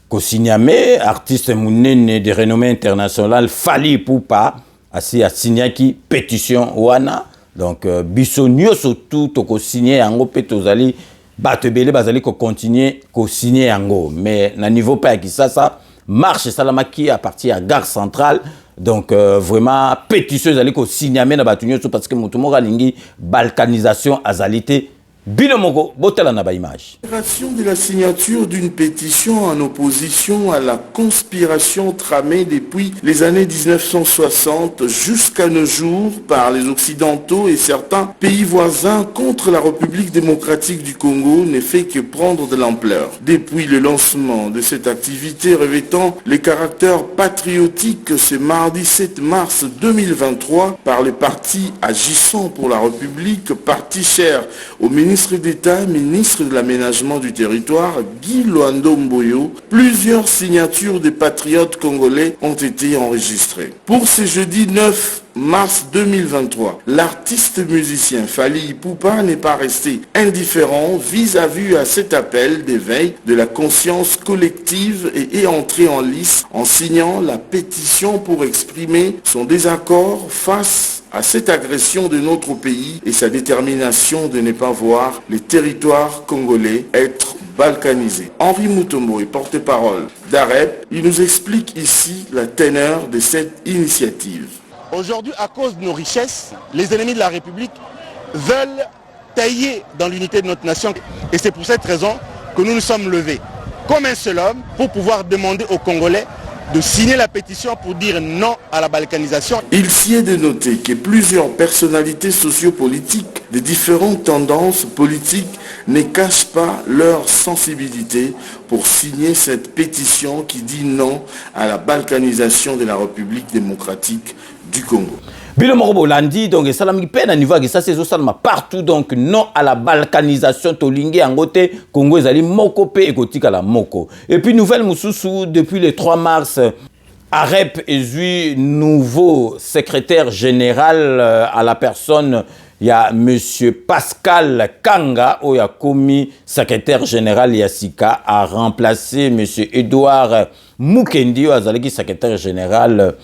kosigname artiste munene de renommée internationale Fally Ipupa asi asignaki pétition wana donc biso nyonso tout toko signer yango pe tozali bato ebele bazali ko continuer ko signer yango mais na niveau pas qui ça marche salamaki à partir à gare centrale. Donc vraiment pétition ezali ko signer na bato nyonso parce que mutu moko alingi balkanisation azalité. Binomoko, botela na ba image. L'opération de la signature d'une pétition en opposition à la conspiration tramée depuis les années 1960 jusqu'à nos jours par les Occidentaux et certains pays voisins contre la République démocratique du Congo ne fait que prendre de l'ampleur. Depuis le lancement de cette activité revêtant les caractères patriotiques ce mardi 7 mars 2023 par les partis agissant pour la République, parti cher au ministre d'État, ministre de l'aménagement du territoire, Guy Luando Mboyo, plusieurs signatures des patriotes congolais ont été enregistrées. Pour ce jeudi 9 mars 2023, l'artiste musicien Fally Ipupa n'est pas resté indifférent vis-à-vis à cet appel d'éveil de la conscience collective et est entré en lice en signant la pétition pour exprimer son désaccord face à cette agression de notre pays et sa détermination de ne pas voir les territoires congolais être balkanisés. Henri Mutombo est porte-parole d'AREP. Il nous explique ici la teneur de cette initiative. Aujourd'hui, à cause de nos richesses, les ennemis de la République veulent tailler dans l'unité de notre nation. Et c'est pour cette raison que nous nous sommes levés comme un seul homme pour pouvoir demander aux Congolais de signer la pétition pour dire non à la balkanisation. Il s'y est de noter que plusieurs personnalités sociopolitiques de différentes tendances politiques ne cachent pas leur sensibilité pour signer cette pétition qui dit non à la balkanisation de la République démocratique du Congo. Bilo Morobo Landi, donc, ça l'a mis peine à niveau, ça c'est ça partout, donc, non à la balkanisation, Tolingue, Angote, Congo, Zali, Moko, Pe, Ekotika, la Moko. Et puis, nouvelle Moussoussou, depuis le 3 mars, AREP est eu nouveau secrétaire général à la personne, il y a M. Pascal Kanga, où il a commis secrétaire général Yassika, a remplacé M. Edouard Mukendi, où il a secrétaire général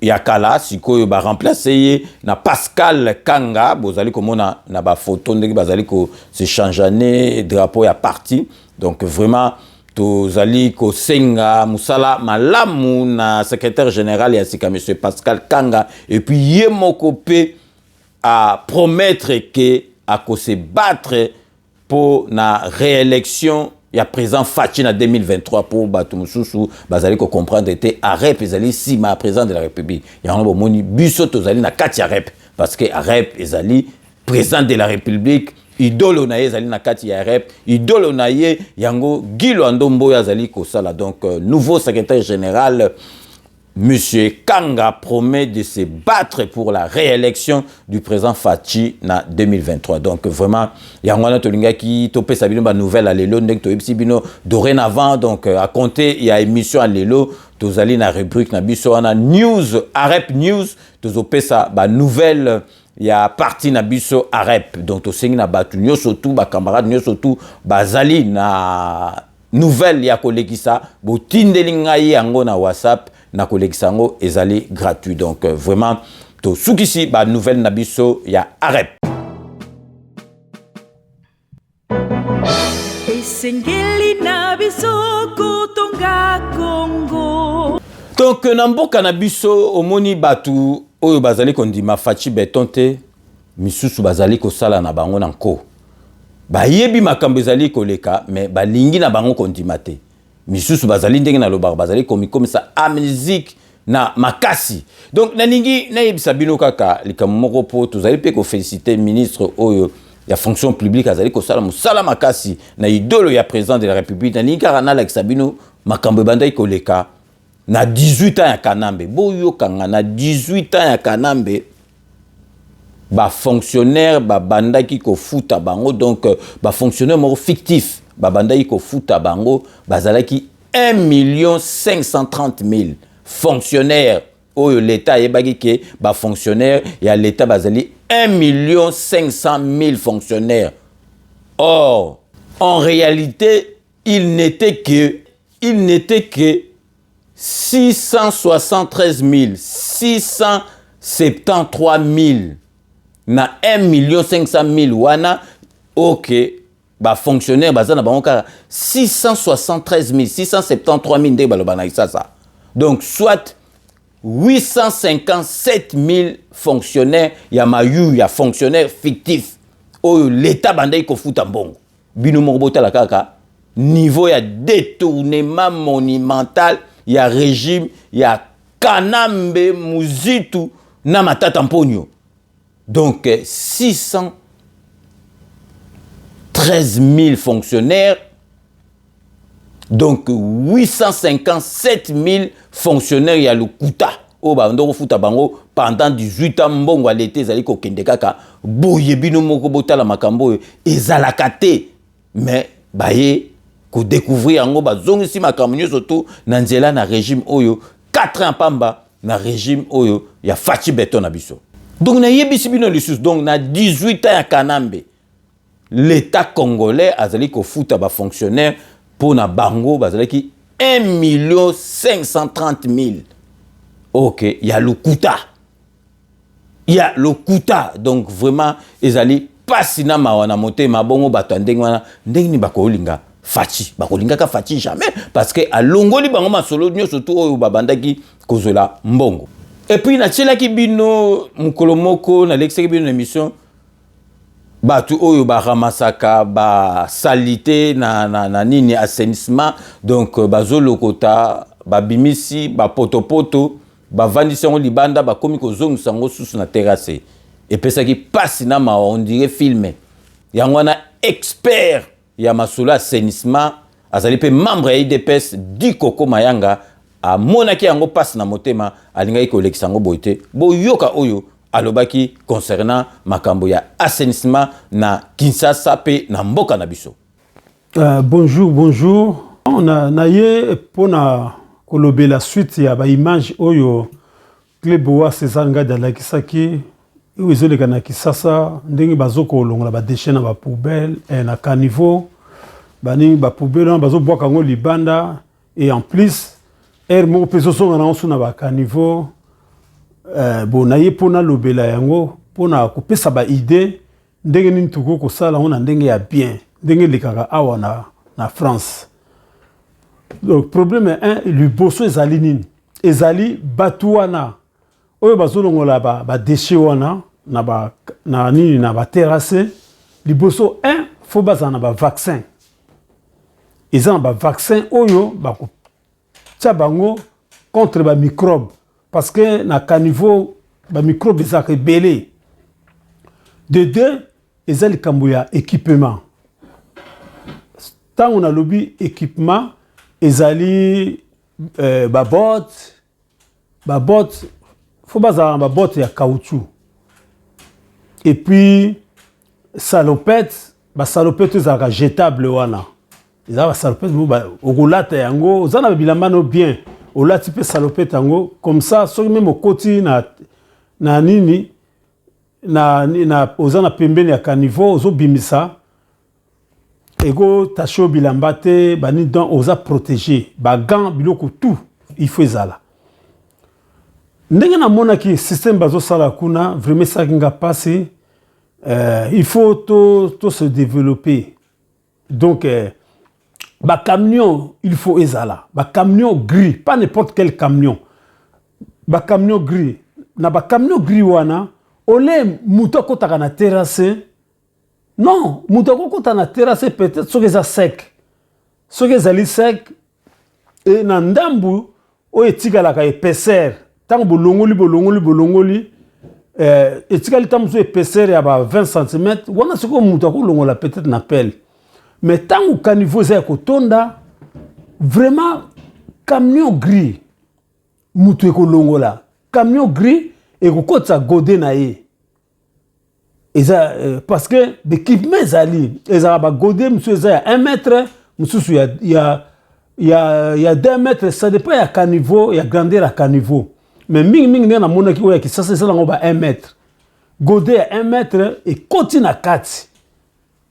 Yakala, sikoyo ba remplacer na Pascal Kanga, bozali komona na ba photo ndenge bazali ko se changer drapeau ya parti. Donc vraiment tozali ko senga musala malamu na secrétaire général ya sika monsieur Pascal Kanga et puis yemoko pe à promettre que à ko se battre pour la réélection. Il y a présent Fachi en 2023 pour Batumoussou, Bazali ko comprendre était AREP, Ezali Sima, président de la République. Il y a un moni Busso Tozali na Kati AREP, parce que AREP Ezali, président de la République, idolo na Ezali na Kati AREP, idolo na ye, yango Guy Luando Mboyo Ezali Kosala. Donc, nouveau secrétaire général, Monsieur Kanga promet de se battre pour la réélection du président Fachi en 2023. Donc vraiment, il y a un tolinga qui topé sa nouvelle à l'élo, dorénavant, donc à compter, il y a émission à l'élo, tozali na rubrique na biso na news, AREP news, tozopé sa nouvelle, il y a parti na biso AREP. Donc tosengi na batu nyo surtout, ba camarade nyo surtout, bazali na nouvelle ya kolekisa, bo tindelinga yango na WhatsApp, na koleksango ezali gratuit. Donc vraiment to soukisi ba nouvelle nabiso ya AREP. Esengeli nabiso kotonga Congo. Donc namboka nabiso omoni batu oyo bazali kondima Fachi betonte misusu bazali kosala na bango nanko. Ba yebi makambo ezali koleka mais balingi na bango kondima te. Misusu bazali ndenge na lobar bazali comme ça amnésique na makasi. Donc naningi na yebisa bino kaka likamoko po tozali pe ko féliciter ministre oyo ya fonction publique azali ko sala musala makasi na idolo ya président de la République naningi karana la sabino makambo bandai koleka na 18 ans ya Kanambe. Boyo kanga na 18 ans ya Kanambe ba fonctionnaire ba bandaki ko futa bango donc ba fonctionnaire moro fictif. Babanda yiko futa bango bazalaki 1,530,000 fonctionnaires oyo l'état yebaki ke ba fonctionnaires ya l'état bazali 1,500,000 fonctionnaires. Or en réalité il n'était que 673,673,000 na 1,500,000 wana. OK, ba fonctionnaire baza na bango kaka 673 673 000 nde baloba na kisasa. Donc soit 857 000 fonctionnaires ya mayu ya fonctionnaires fictifs oyo l'état bandai ko futa mbongo. Bino moko botala kaka niveau ya détournement monumental ya régime ya Kanambe Muzitu na Matata Mponyo. Donc 613 000 fonctionnaires, donc 857 000 fonctionnaires ya Lukuta. Oba ndoko futa bango pendant 18 ans mbongo à l'été zali ko kende kaka boye bino moko botala makambo ezalaka te mais baye ko découvrir yango bazongisi makambo surtout na nzela na régime oyo 4 ans pamba na régime oyo ya Fachi Beton na biso. Donc na yebisi bino lisusu donc na 18 ans ya Kanambe l'état congolais azali ko futa ba fonctionnaire pour na bango bazali ki 1 530 000. OK, il y a le Kouta. Il y a le Kouta. Donc vraiment, ils allaient pas sina mawana monter ma bongo bato ndengwana ndengni bakolinga fachi. Bakolinga ka fachi jamais parce que à longoli bango masolo nyo surtout oyo babandaki kozola mbongo. Et puis na tshela ki bino mukolomoko na lexeki bino émission batu oyo ba ramasaka ba salité na nini assainissement donc bazolokota babimisi ba poto bavandisi yango libanda bakomi kozongisa yango susu na terrasse epesaki pasi na mawa on dirait filme yango wana expert ya masolo assainissement azali pe membre ya IDPS Dikoko Mayanga amonaki yango pasi na motema alingaki kolekisa yango boye te boyoka oyo alobaki concernant makambo ya assainissement na Kinshasa pe na mboka na biso. Bonjour. On a ye pona kolobe la suite ya ba image oyo Kleboa César Ngada la kisaki izoleka na Kisasa ndenge bazoko longola ba déchets na ba poubelle na caniveau bani ba poubelle na bazo boka ngo libanda et en plus mo peso songa na osu na ba caniveau bon na ye pona lobela yango pona kopesa ba idée ndenge nini tuko ko sala on ndenge ya bien ndenge likaka awa na France. Le problème est un, le bosso ezali nini ezali batuana oyo bazolongola ba déchets wana na nini na ba terrasse liboso un faut baza na ba vaccin ezana ba vaccin oyo bako tia bango contre ba microbe parce que na caniveau ba microbe ezaka ebele de deux ezali kambo ya équipement tant on a lobby équipement ezali babot faut bazala babot ya caoutchouc et puis salopette ezalaka jetable wana ezala salopette okolata yango ozana bilambano bien olati pe salopette yango comme ça soki même okoti na nini na ozana pembeni ya caniveau ozobimisa ego tacho bilamba te bani donc oza protégé ba gants biloko tout il faut ezala ndenge na mona ki système bazo sala kuna vraiment ça kinga passer il faut to se développer donc ba camion il faut ezala ba camion gris pas n'importe quel camion ba camion gris na ba camion gris wana ole muto kotaka na terrasse. Non, moutako kota na terrasse peut-être soki eza sec. Soki ezali sec et na ndambu oyo etikalaka épaisseur. Tango bolongoli etikali tamu so épaisseur ya ba 20 cm, wana siko moutako longola peut-être na pelle. Mais tango caniveau eza kotonda vraiment camion gris mutu ekolongola. Camion gris ekokotsa godé na ye. Parce que l'équipement ezali ezala ba godé monsieur eza ya 1 mètre monsieur il y a 2 mètres ça dépend ya caniveau ya grandeur ya caniveau mais mingi na mona ki oya ki ça c'est ngo ba 1 mètre godé ya 1 mètre et koti na kati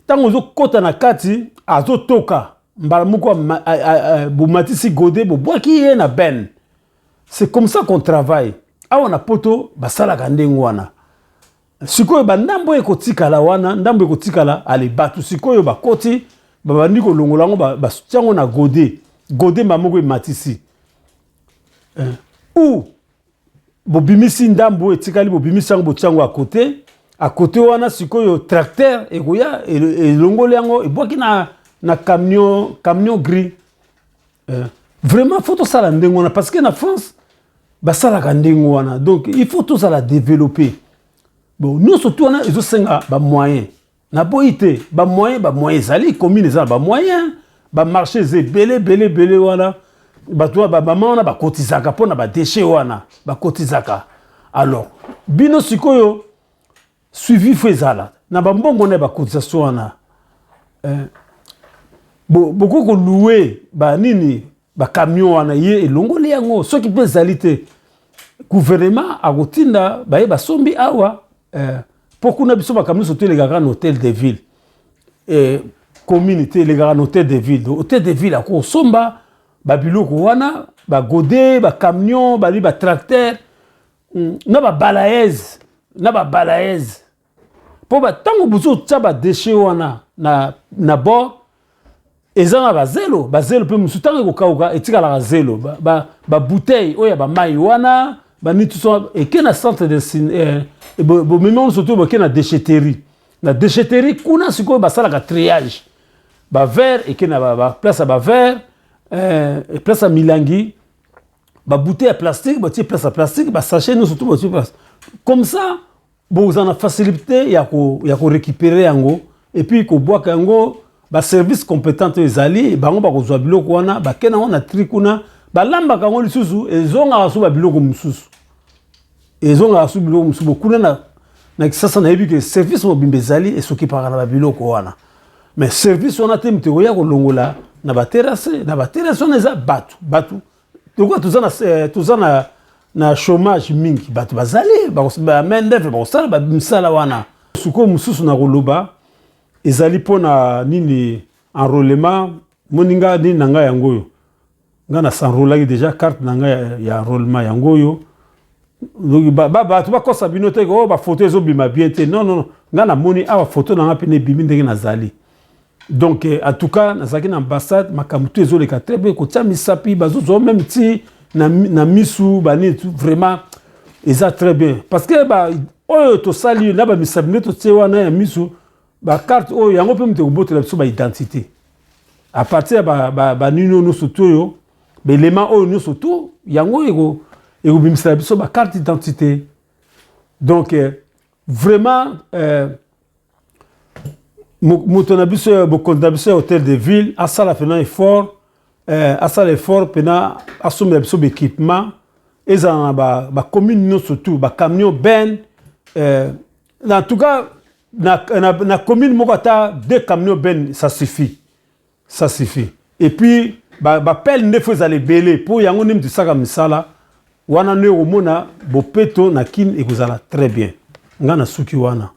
tango zo kota na kati azo toka mbala moko bu matisi godé bo boaki ye na ben c'est comme ça qu'on travaille awa na poto basala ka ndengo wana sikoyo bandambo ekotikala wana ndambo ekotikala ale batu sikoyo bakoti babandi kolongola ngo basutiango na gode mamoko ematisi ou bobimisi ndambo etikali bobimisi yango botiango à côté wana sikoyo tracteur ekoya elongoli yango ebwaki na camion gris vraiment faut tout ça la ndenge wana parce que na France basalaka ndenge wana donc il faut tout ça la développer. Bon, nous surtout on a ils ont ba moyen na boité ba moyen zali commune za ba moyen ba marché ze belé wana ba toi ba maman on a ba kotizaka pona ba déchet wana ba kotizaka alors bino sikoyo suivi fezala na ba mbongo na ba cotisation wana beaucoup ko louer ba nini ba camion wana ye elongoli yango ceux qui peut zalité gouvernement a rotinda ba sombi awa pourquoi na biso ba camion surtout les gars en hôtel de ville et communauté les gars en hôtel de ville à ko somba ba biloko wana ba godé ba camion ba li ba tracteur na ba balaise pour ba tango buzo tsa ba déchet wana na bord ezana bazelo pe musutango kokauka etikala bazelo ba bouteille oya ba mai wana ba nitu so ekena centre de bo même surtout ba kena déchetterie na déchetterie kuna siko ba sala ka triage ba verre ekena ba place ba verre et place à milangi ba bouteille à plastique ba ti place à plastique ba sachet nous surtout ba ti place comme ça vous en a facilité ya ko récupérer yango et puis ko boire yango ba service compétent ezali bango ba kozwa biloko wana ba kena wana trikuna ba lamba kango lisusu ezonga asu ba biloko mususu kuna na kisasa na yebi que service mo bimbezali esoki para na ba biloko wana mais service on a temte ko ya ko longola na ba terrasse on eza batu donc tuzana na chômage mingi batu bazali ba main d'œuvre ba sala ba misala wana suko mususu na koloba ezali pona nini enrôlement moninga nini nanga yangoyo ngana s'enrôler déjà carte nanga ya enrôlement yangoyo donc batu bakosa binote ko ba photo ezo bima bien te non ngana moni awa photo nanga pene bimi ndenge nazali donc en tout cas nazaki na ambassade makamutu ezo leka très bien ko tia misapi bazozo même ti na misu bani vraiment eza très bien parce que ba oyo to sali na ba misabi to tie wana ya misu ba carte o yango pe mte kobotela biso ba identité à partir ba nino no surtout yo be élément o no surtout yango ego bimisa biso ba carte d'identité donc vraiment moto na biso bo contribution hôtel de ville à ça la fena effort pena assumer biso équipement ezana ba commune no surtout ba camion ben en tout cas na commune moko ata 2 camions ben ça suffit et puis ba pelle ne faut aller belé pour yango nim tisaka misala wana ne omona bopeto na kin ekozala très bien ngana suki wana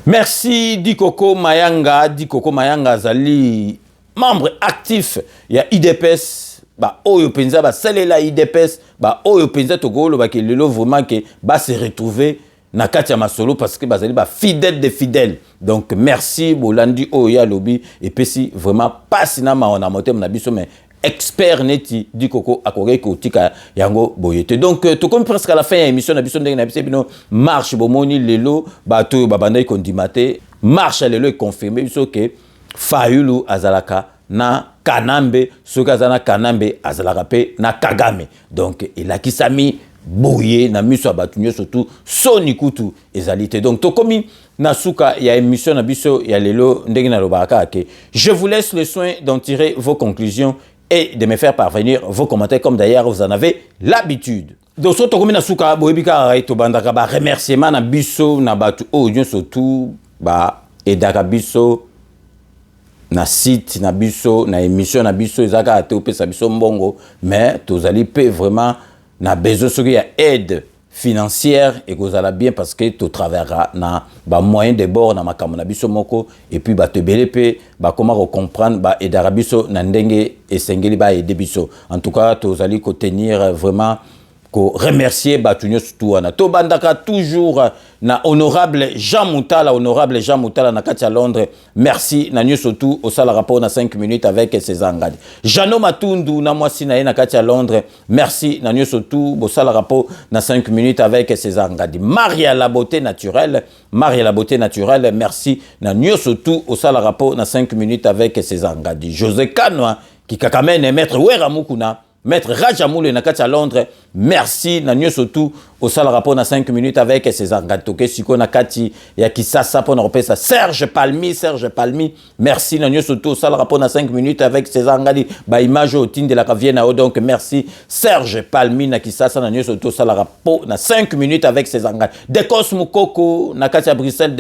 Merci Dikoko Mayanga zali membre actif ya IDPS ba oyo penza ba salela IDPS ba oyo penza togolo ba ke lelo vraiment que ba se retrouver na katia masolo parce que bazali ba fidèle de fidèles donc merci bolandi oya lobby et puis si vraiment pas sinama on a monté na biso mais expert neti Dikoko akoge ko tika yango boyete donc to comme presque à la fin émission na biso ndenge na biso bino marche bomoni lelo ba to babanda ikondimate marche lelo est confirmé biso que Fayulu azalaka na Kanambe soki azana Kanambe azalaka pe na Kagame donc elakisami boye na miso abatunyo surtout soni kutu ezalité donc to komi na suka ya émission na biso ya lelo ndenge na lobaka ke je vous laisse le soin d'en tirer vos conclusions et de me faire parvenir vos commentaires comme d'ailleurs vous en avez l'habitude. Donc surtout comme na suka boyebika to bandaka ba remerciement na biso na batu audio surtout ba edaka biso na site na biso na émission na biso ezaka ate opesa biso mbongo mais tozali pe vraiment na besoin soki ya aide financière et que ça bien parce que tu travailleras na ba moyen de bord na makamona biso moko et puis ba te belepe ba comment comprendre ba et d'arabiso na ndenge et sengeli ba et debiso en tout cas tu allez ko tenir vraiment ko remercier ba tunyo surtout na to bandaka toujours na honorable Jean Moutala na kati à Londres merci na nyo surtout au sala rapport na 5 minutes avec ses engadi Jano Matundu na mwasi na kati à Londres merci na nyo surtout au sala rapport na 5 minutes avec ses engadi Maria la beauté naturelle merci na nyo surtout au sala rapport na 5 minutes avec ses engadi José Kanwa qui kakamene maître Wera Mukuna Maître Rajamoule Nakati à Londres, merci Nanyo surtout au sale rapport na 5 minutes avec ses engatoke Siko Nakati ya Kisasa pour nous ça Serge Palmi, merci Nanyo surtout au sale rapport na 5 minutes avec ses engadi ba image au tin de la Cavienne donc merci Serge Palmi na Kisasa Nanyo surtout au sale rapport na 5 minutes avec ses engadi de Cosmo Coco Nakati à Bruxelles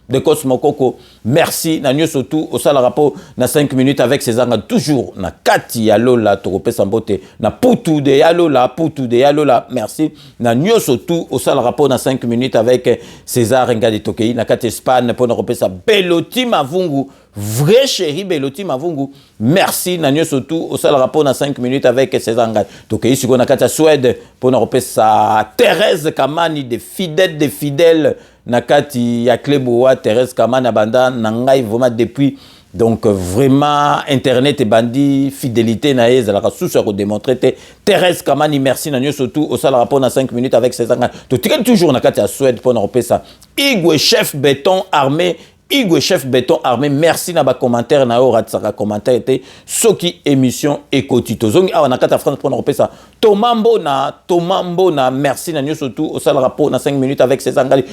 de Cosmo Coco, merci Nanyo surtout au sale rapport na 5 minutes avec ses angles toujours na Kati Yalola Torope Sambote na Poutou de Yalola merci Nanyo surtout au sale rapport na 5 minutes avec César Ngadi Tokei na Kati Espagne pour nous repérer sa Beloti Mavungu vrai chéri Beloti Mavungu merci Nanyo surtout au sale rapport na 5 minutes avec César Ngadi Tokei Siko na Kati Suède pour nous repérer sa Thérèse Kamani des fidèles Nakati ya Kleboa Thérèse Kamana Banda Nangai vraiment depuis donc vraiment internet et bandi fidélité na la sous se redémontrer Thérèse Kamani merci Nanyo surtout au sale rapport na 5 minutes avec ses engagés toujours Nakati à Suède pour nous repérer ça Igwe chef béton armé merci na ba commentaire na ora tsaka commentaire était soki émission ekotito zongi awa na kata France pour nous repérer ça Thomas Mbona merci na nyo surtout au sale rapport na 5 minutes avec ses engali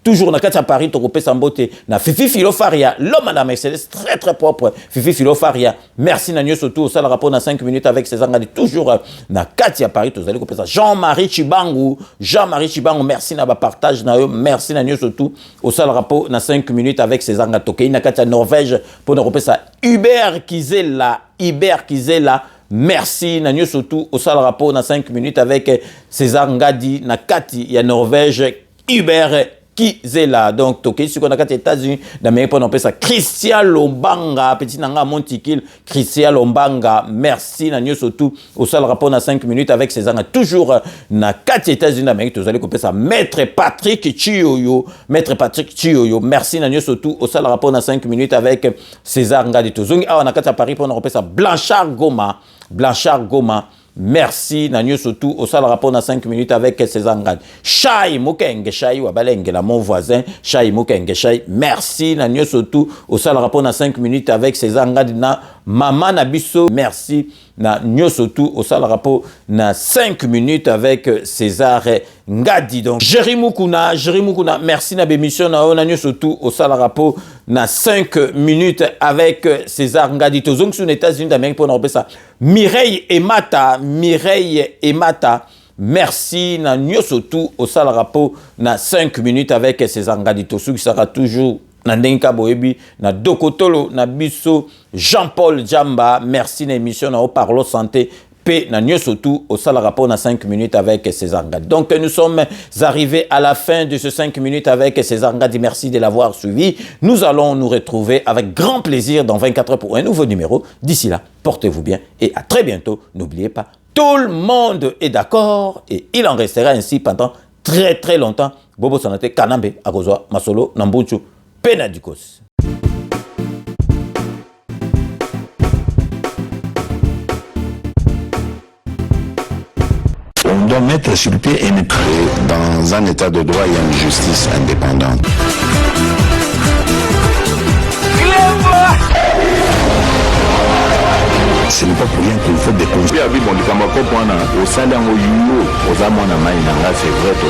toujours na kata Paris to repérer Sambote na Fifi Filofaria l'homme à la Mercedes très propre Fifi Filofaria merci na nyo surtout au sale rapport na 5 minutes avec ses engali toujours na kati à Paris to allez repérer ça Jean-Marie Chibangu merci na ba partage na yo merci na nyo surtout au sale rapport na 5 minutes avec ses engatokei na kati à Norvège pour nous repérer ça Hubert Kizela merci Nanyo surtout au sale rapport na 5 minutes avec César Ngadi na kati ya Norvège Hubert Kizela donc toké sur na kati États-Unis d'Amérique pour nous repérer ça Christian Lombanga petit nanga Montikil Christian Lombanga merci Nanyo surtout au sale rapport na 5 minutes avec César toujours na kati États-Unis d'Amérique vous allez couper ça Maître Patrick Chioyo merci Nanyo surtout au sale rapport na 5 minutes avec César Ngadi Tozungi na kati à Paris pour nous repérer ça Blanchard Goma merci Nanyo surtout au sale rapport na 5 minutes avec ses engades Chai Mukenge Wabalenge la mon voisin Chai Mukenge merci Nanyo surtout au sale rapport na 5 minutes avec ses engades na Mama Nabiso merci Nanyo surtout au sale rapport na 5 minutes avec César Ngadi donc Jerry Mukuna merci na bémission na Nanyo surtout au sale rapport na 5 minutes avec César Ngadi tozong sur les États-Unis d'Amérique pour nous repérer ça Mireille Emata merci na nyosotu au sale rapport na 5 minutes avec César Ngadi Tosu qui sera toujours na ndenka boebi na dokotolo na biso Jean-Paul Djamba merci na émission na Parlo Santé P na nyosotu au sale rapport na 5 minutes avec César Ngadi. Donc nous sommes arrivés à la fin de ce 5 minutes avec César Ngadi. Merci de l'avoir suivi. Nous allons nous retrouver avec grand plaisir dans 24 heures pour un nouveau numéro. D'ici là, portez-vous bien et à très bientôt. N'oubliez pas, tout le monde est d'accord et il en restera ainsi pendant très longtemps. Bobo Sanate Kanambe Agozoa Masolo Nambuchu Penadikos. On doit mettre sur pied et dans un état de droit, il y a une justice indépendante. Ce n'est pas pour rien qu'il faut des conseils. C'est vrai, tu